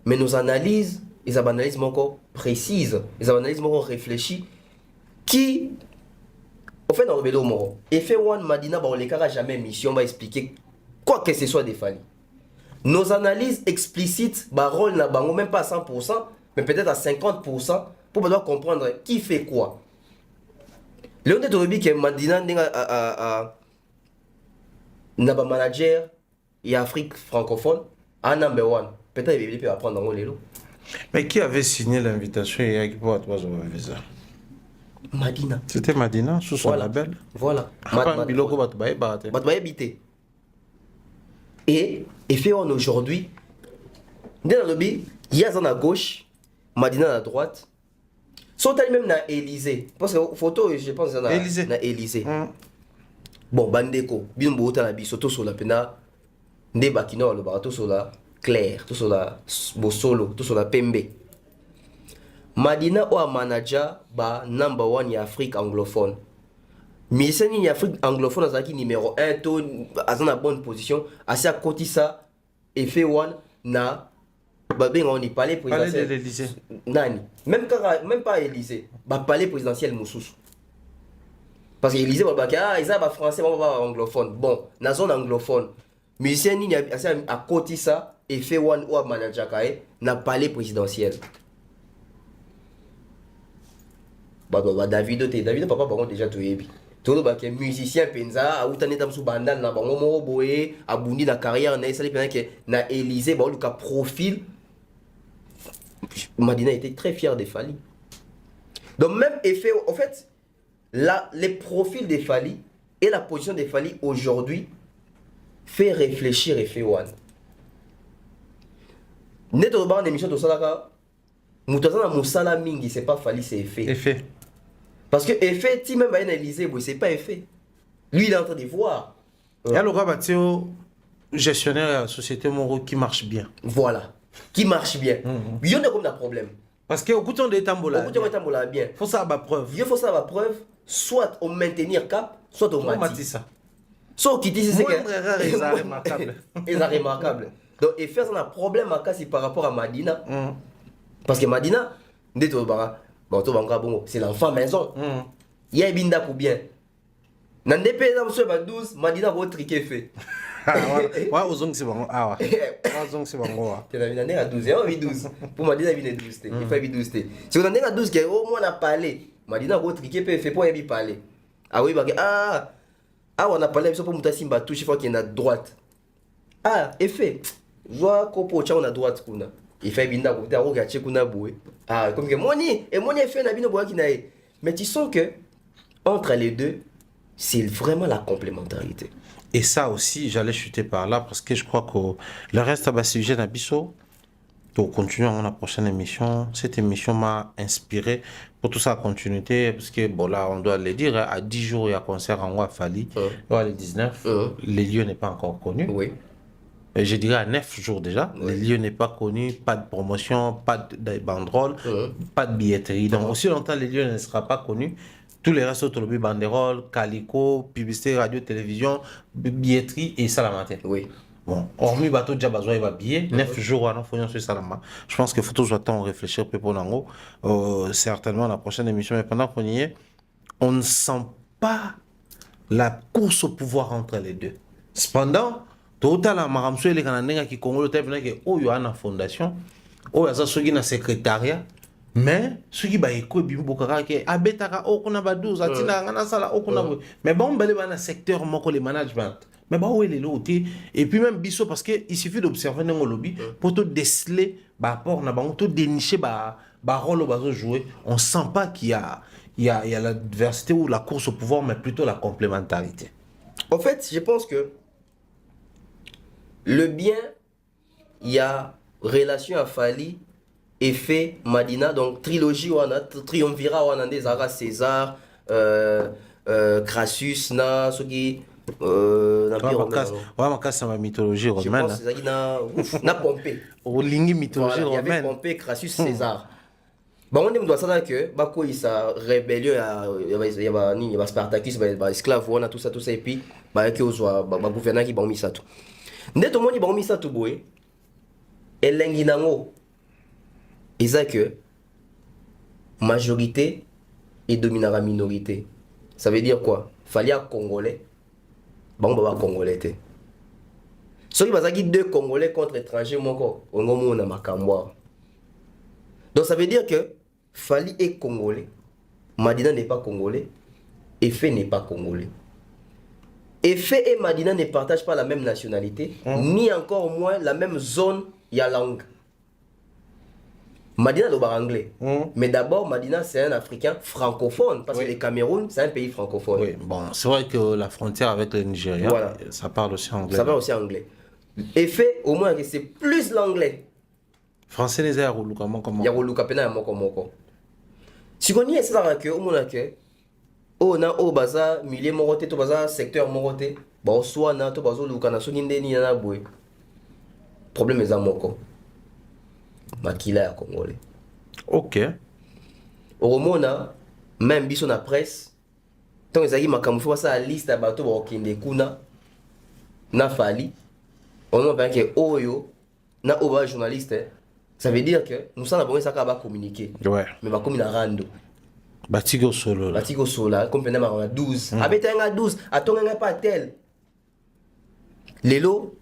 Mais nos analyses, ils ont analyses encore précises, ils ont analyses encore réfléchies qui au fait dans le bédo moro. Et fait one Madina on les cara jamais mission on va expliquer quoi que ce soit des Fali. Nos analyses explicites rôle na bango même pas à 100% mais peut-être à 50% pour pouvoir comprendre qui fait quoi. Léon de Torobi que Madina n'a pas manager et Afrique francophone un number 1. Peut-être qu'il peut apprendre dans les lots. Mais qui avait signé l'invitation et qui peut avoir visa? Madina. C'était Madina sous son label. Voilà. Et fait on aujourd'hui, dans le lobby, il y a à gauche, Madina à droite. Sont même na Élysée. Parce que photo, je pense na Élysée. Bon, Bandeko, bien beau ta la bisoto sur la pena, ne bakino le barato sur la clair, tout sur la bosolo, tout sur la pembe. Madina ou a manager ba number 1 ya Afrique anglophone. Musicien ni Afrique anglophone azaki numéro 1 to azana bonne position, assez à côté ça et fait one na ba ben on y palais présidentiel. Palais de l'Élysée. Nani, même pas Élysée, ba palais présidentiel Moussous. Parce que l'Élysée va ba ils ba français va anglophone. Bon, na zone anglophone. Musicien ni assez à côté ça et fait one ou a manager kae na palais présidentiel. Davido papa bango déjà to yebi to ba ke musicien penza a utani tam su bandal na bango mo boye abundi na carrière na esali pena ke na Élysée ba luka profil. Madina était très fier des Fali. Donc même effet en fait là les profils des Fali et la position des Fali aujourd'hui fait réfléchir et fait one. Net au bar d'émission de Salaka, Moutazana Moussala Mingi, c'est pas Fali, c'est effet. Effet. Parce que effet, si même analysé, c'est pas effet. Lui, il est en train de voir. Il y a le Rabatio, gestionnaire de la société Moro qui marche bien. Voilà. Qui marche bien. Il y a comme un problème. Parce qu'au bout de tambola. Au bout de tambola, bien. Faut ça avoir preuve. Il faut ça avoir preuve, soit au maintenir cap, soit au mati. Ça. Soit au quitter, c'est que. C'est remarquable. C'est remarquable. Donc, effet, ça a un problème à casser par rapport à Madina. Parce que Madina, c'est l'enfant maison. Il y a un binda pour bien. Dans des pays où il y a 12, Madina va triquer fait. Ouais, aux ongles c'est bon. Ah ouais. Aux ongles c'est bon. Tu as vu, il y a 12. Il y a 12. Pour Madina, il y a 12. Il faut 12. Si on a 12, au moins on a parlé. Madina va triquer fait pour y parler. Ah oui, on a parlé pour Moutasim Batou, chaque fois qu'il y a droite. Ah, effet. Je vois qu'on a droite. Il fait binda pour te regarder kuna boué. Ah, comme que moni fait na bino boa kinae. Mais tu sens que entre les deux, c'est vraiment la complémentarité. Et ça aussi, j'allais chuter par là parce que je crois que le reste à sujet d'Abisso. Pour continuer dans la prochaine émission, cette émission m'a inspiré pour tout ça à continuité parce que bon là on doit le dire, à 10 jours il y a concert en Ouafali, le 19, les lieux n'est pas encore connu. Oui. Je dirais à 9 jours déjà, le lieu n'est pas connu, pas de promotion, pas de banderole, pas de billetterie. Donc aussi longtemps le lieu ne sera pas connu, tous les restes autour de banderole, calico, publicité, radio, télévision, billetterie et ça la matin. Oui. Bon, hormis bateau déjà besoin de billet, 9 jours à l'enfant sur Salama. Je pense qu'il faut tous attendre réfléchir peu pour Nango. Certainement la prochaine émission, mais pendant qu'on y est, on ne sent pas la course au pouvoir entre les deux. Cependant, total la maramso les Canadiens qui Congo le type que oh il y a une fondation, oh il y a ça ceux qui na secrétariat, mais ceux qui ba eko bibu bokaka ke abetaka oh kuna ba 12 atina ngana sala oh kuna mais bon bele ba na secteur moko le management. Mais bah où est l'autre et puis même biso parce que il suffit d'observer dans le lobby pour te déceler bah rapport na ba te dénicher bah rôle au bazo jouer, on sent pas qu'il y a l'adversité ou la course au pouvoir mais plutôt la complémentarité. En fait, je pense que le bien, il y a relation à Fali, effet Madina, donc trilogie, triumvirat, on a des Zara César, Crassus, na, ce qui. Ma casse ma mythologie romaine. Je pense que na Pompée. Au lingi mythologie romaine. Il y avait Pompée, Crassus, César. Bon, on doit savoir que Bako il sa rébellion, il y a Spartacus, il y a esclave, on a tout ça et puis bah que soit bah gouverneur qui ba mis ça tout. Net au monde ba mis ça tout boy. Et l'enginango. Et ça que majorité et dominera minorité. Ça veut dire quoi? Fallait un Congolais. Bon bah Congolais té. Ceux qui bazaki deux Congolais contre étrangers moko, on ngomo na makamwa. Donc ça veut dire que Fali est Congolais, Madina n'est pas Congolais, Effet n'est pas Congolais. Effet et Madina ne partagent pas la même nationalité, ni encore moins la même zone y a langue. Madina est anglais, mais d'abord Madina c'est un Africain francophone, parce que le Cameroun c'est un pays francophone. Oui, bon, c'est vrai que la frontière avec le Nigeria, voilà. Ça parle aussi anglais. Ça parle aussi anglais. Effet, au moins c'est plus l'anglais. Français les airs ou comment il y a Roluka pena moko. Si on y est ça que au moins que oh na oh baza milieu moroté to baza secteur moroté bon soit na to bazo luka na soni ndeni na boy problème est à moko makila ya congolais. OK. Au mona même biso na presse tant ezaki makambo fo ça liste ya bato ba okinde kuna na Fali on va que oyo na oba journaliste. Ça veut dire que nous sommes ça va communiquer. Ouais. Mais va communiquer rando. Batigo solo. Batigo solo, comme on a 12. Abetenga 12, atonga pas tel. Lelo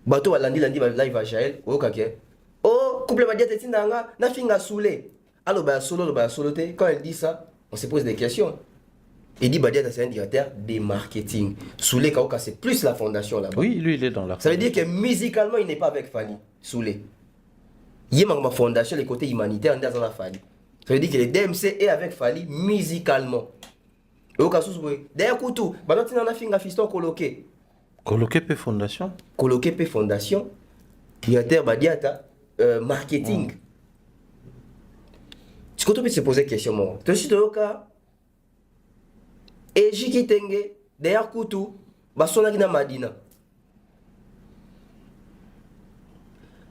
bato lundi live à Jaël, okake. Oh, couple ma diète tindanga, na finga soulé. Alors ba solo te, quand elle dit ça, on se pose des questions. Il dit Badiata c'est un directeur de marketing. Soulé Kaoka c'est plus la fondation là-bas. Oui, lui il est dans la Ça veut dire que musicalement il n'est pas avec Fali, Soulé. Il y a ma fondation, les côtés humanitaires, dans la Fali. Ça veut dire que le DMC est avec Fali musicalement. Et au cas où, d'ailleurs, Koutou, tu as fait un fiston coloqué. Coloqué P Fondation. Coloqué P Fondation. Directeur Badiata, marketing. Tu peux se poser question, moi. Tu suis au cas. Et j'ai quitté derrière Koutou, Basona Gina Madina.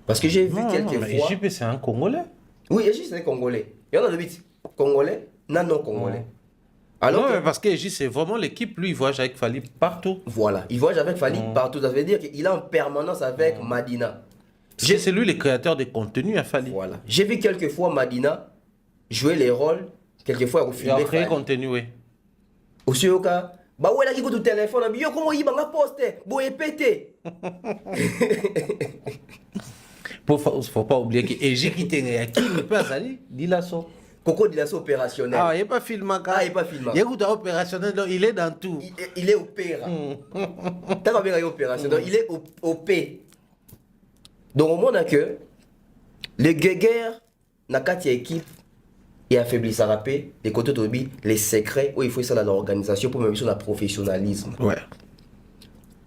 Parce que j'ai vu quelques fois. Égypte, c'est un Congolais. Oui, Égypte, c'est un Congolais. Il y en a de vite. Congolais, non Congolais. Alors non, parce que Égypte, c'est vraiment l'équipe. Lui, il voyage avec Fali partout. Voilà, il voyage avec Fali partout. Ça veut dire qu'il est en permanence avec Madina. C'est lui le créateur des contenus à Fali. Voilà. J'ai vu quelques fois Madina jouer les rôles, quelquefois au film. Il a créé contenu, oui. Aussi au cas, bah ouais là qui coûte téléphone, yo comment il va poster, bon et pété. Faut pas oublier que Égypte qui était qui ne peut pas aller, dit la so. Coco dit la so opérationnel. Ah, il n'est pas filmé. Ah, il n'est pas filmé. Il est opérationnel, donc il est dans tout. Il est opéra. T'as bien opérationnel, il est OP. Donc au monde que le guéguerre n'a qu'à équipe. Et affaiblir sa rapé, les côtés de les secrets où il faut ça dans l'organisation pour même sur le professionnalisme. Ouais.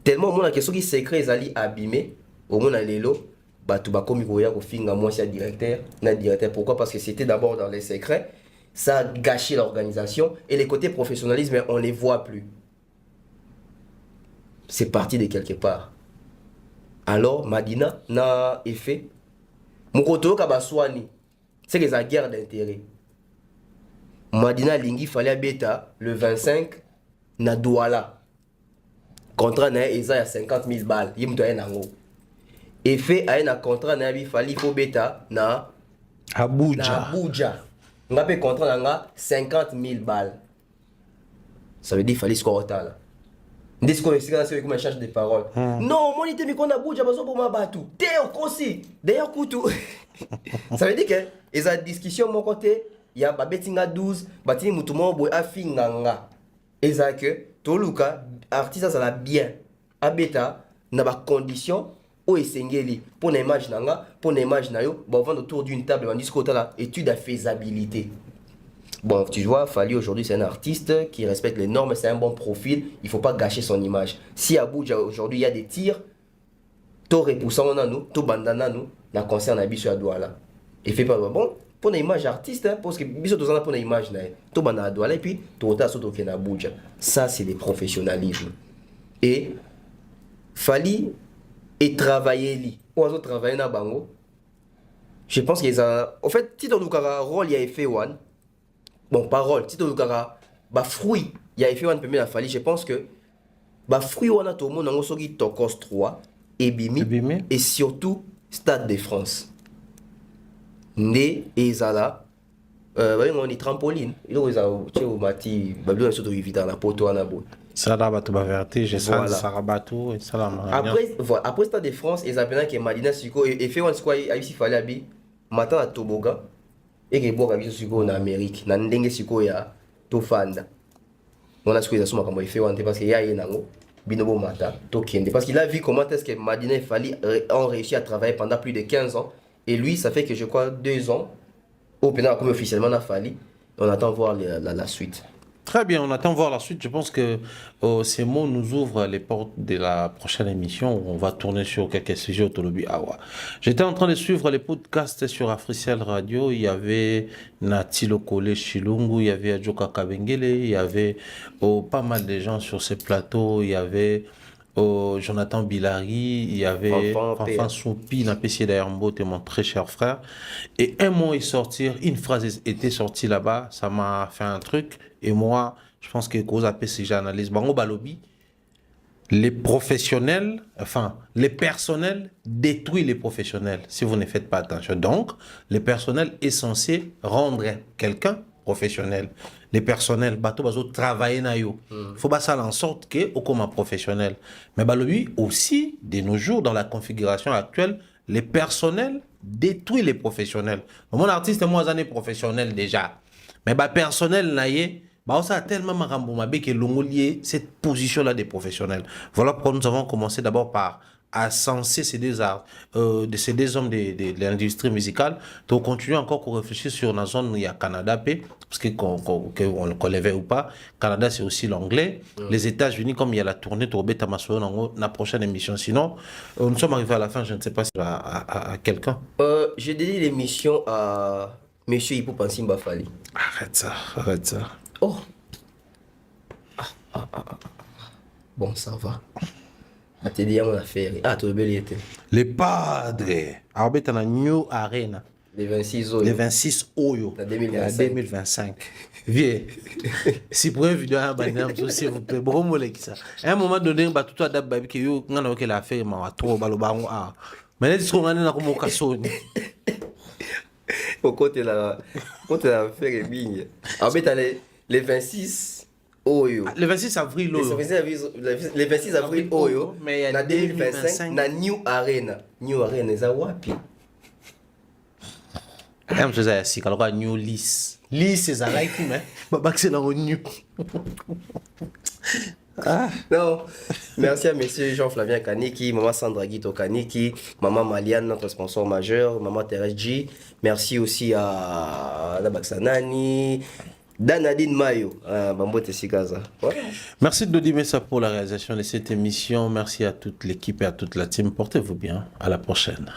Tellement au moins la question qui secret ils allaient abîmer au moins les lots bah tout bas comme il voyait au fin à moi c'est directeur pourquoi parce que c'était d'abord dans les secrets ça a gâché l'organisation et les côtés professionnalisme on les voit plus. C'est parti de quelque part. Alors Madina n'a effet mon côté kabaswani c'est que la guerre d'intérêt. Madina Lingi fallait bêta le 25 na Douala. Contrat na eza ya 50 000 balles. Il me nango. Et fait à un contrat na bi fallait faut bêta na Abuja. On a contrat na 50 000 balles. Ça veut dire fallait score là. Ndis ko esika c'est comme échange de paroles. Non, mon ité mi ko na Abuja bazo pour ma batu. Théo kosi. D'ailleurs Koutou. Ça veut dire que ils a discussion mon côté il y a babetinga 12 batini mutumo boy afinganga ezake toluka artiste ça la bien abeta na ba condition o esengeli pour na image nanga pour na image na yo ba vendre autour d'une table bandis côté là étude à faisabilité. Bon, tu vois, Fali aujourd'hui c'est un artiste qui respecte les normes, c'est un bon profil, il faut pas gâcher son image. Si à Abuja aujourd'hui il y a des tirs, to repoussant na nous, to bandana nous, na concert na biso à Douala. Et fait pas bon pour une image artiste hein, parce que biso tozana pour une image na to bana Douala et puis to ota soto ke na Abuja. Ça c'est le professionnalisme. Et Fali et travailler li. Ou azo travailler na bango. Je pense qu'ils ont en fait Tito Lukara rôle il y a fait one. Bon parole Tito Lukara ba fruit il y a fait one permet la Fali. Je pense que ba fruit wana to mon nango soki Tokos 3 et Bimi et surtout Stade de France. Né ezala on est trampoline il doit ça au mati babylone surtout évident la poto na bo ça là bato ba vertige ça sarabato et ça là après voilà après Stade de France ils appellent que Madina Siko et fait on quoi ici fallait abi matin à Toboga et que boka biso siko na Amérique na ndenge siko ya to fanda on a ce que ça suma comme il fait on parce que ya yenango binobo mata to kende parce qu'il a vu comment est-ce que Madina et Fali ont réussi à travailler pendant plus de 15 ans. Et lui, ça fait que je crois 2 ans, au pénal comme officiellement on a fallu, on attend voir la suite. Très bien, on attend voir la suite. Je pense que ces mots nous ouvrent les portes de la prochaine émission où on va tourner sur quelques sujets autolobi Awa. J'étais en train de suivre les podcasts sur Africiel Radio. Il y avait Natilo Kole Chilungu, il y avait Adjoka Kabengele, il y avait pas mal de gens sur ces plateaux. Il y avait Jonathan Bilari, il y avait Fanfan Soupi, Nampessier d'Ayambo, mon très cher frère. Et un mot est sorti, une phrase était sortie là-bas, ça m'a fait un truc. Et moi, je pense que cause AP, si j'analyse, Bango Balobi, les professionnels, enfin, les personnels détruisent les professionnels si vous ne faites pas attention. Donc, le personnel est censé rendre quelqu'un professionnel. Les personnels, bateau bazo travailler na yo. Faut pas ça en sorte que au comme professionnel. Mais balobi aussi de nos jours dans la configuration actuelle, les personnels détruisent les professionnels. Mon artiste est moins années professionnel déjà. Mais bah personnel na yé, bah ça a tellement marambo mabé que l'ongolier cette position là des professionnels. Voilà pourquoi nous avons commencé d'abord par à censer ces deux arts, ces deux hommes de l'industrie musicale, donc continuer encore qu'on réfléchisse sur la zone où il y a Canada, parce qu'on le veut ou pas, Canada c'est aussi l'anglais, les États-Unis comme il y a la tournée Tourbe Tamasso dans la prochaine émission, sinon nous sommes arrivés à la fin, je ne sais pas si à quelqu'un. J'ai dédié l'émission à Monsieur Hippo Pansimba Fali. Arrête ça. Oh. Bon, ça va. Tu dit mon affaire. Ah, tu es belle. Les padres. Alors, tu as New Arena. Les 26 Oyo. Les 26 Oyo. 2025. Viens. Si pour une vidéo, s'il vous plaît, bon, à un moment donné, tout à d'abord, que yo, on a la affaire, mais on a trop balobaron. Mais là, on a comme au casson. Au côté la affaire est bien. Alors, tu as les 26. Oyo. Le 26 avril, Oyo. Le 26 avril, Oyo. Mais en 2025, na New Arena. New Arena, c'est wapi? Je me disais, si, quand on a New Lis. Lis, c'est ça, like, mais c'est dans le New. Non, merci à monsieur Jean-Flavien Kaniki, maman Sandra Guito Kaniki, maman Maliane, notre sponsor majeur, maman Thérèse G. Merci aussi à Nabaxanani. Danadine Mayo, Bambote Sikaza. Merci Dodi Messa pour la réalisation de cette émission. Merci à toute l'équipe et à toute la team. Portez-vous bien. À la prochaine.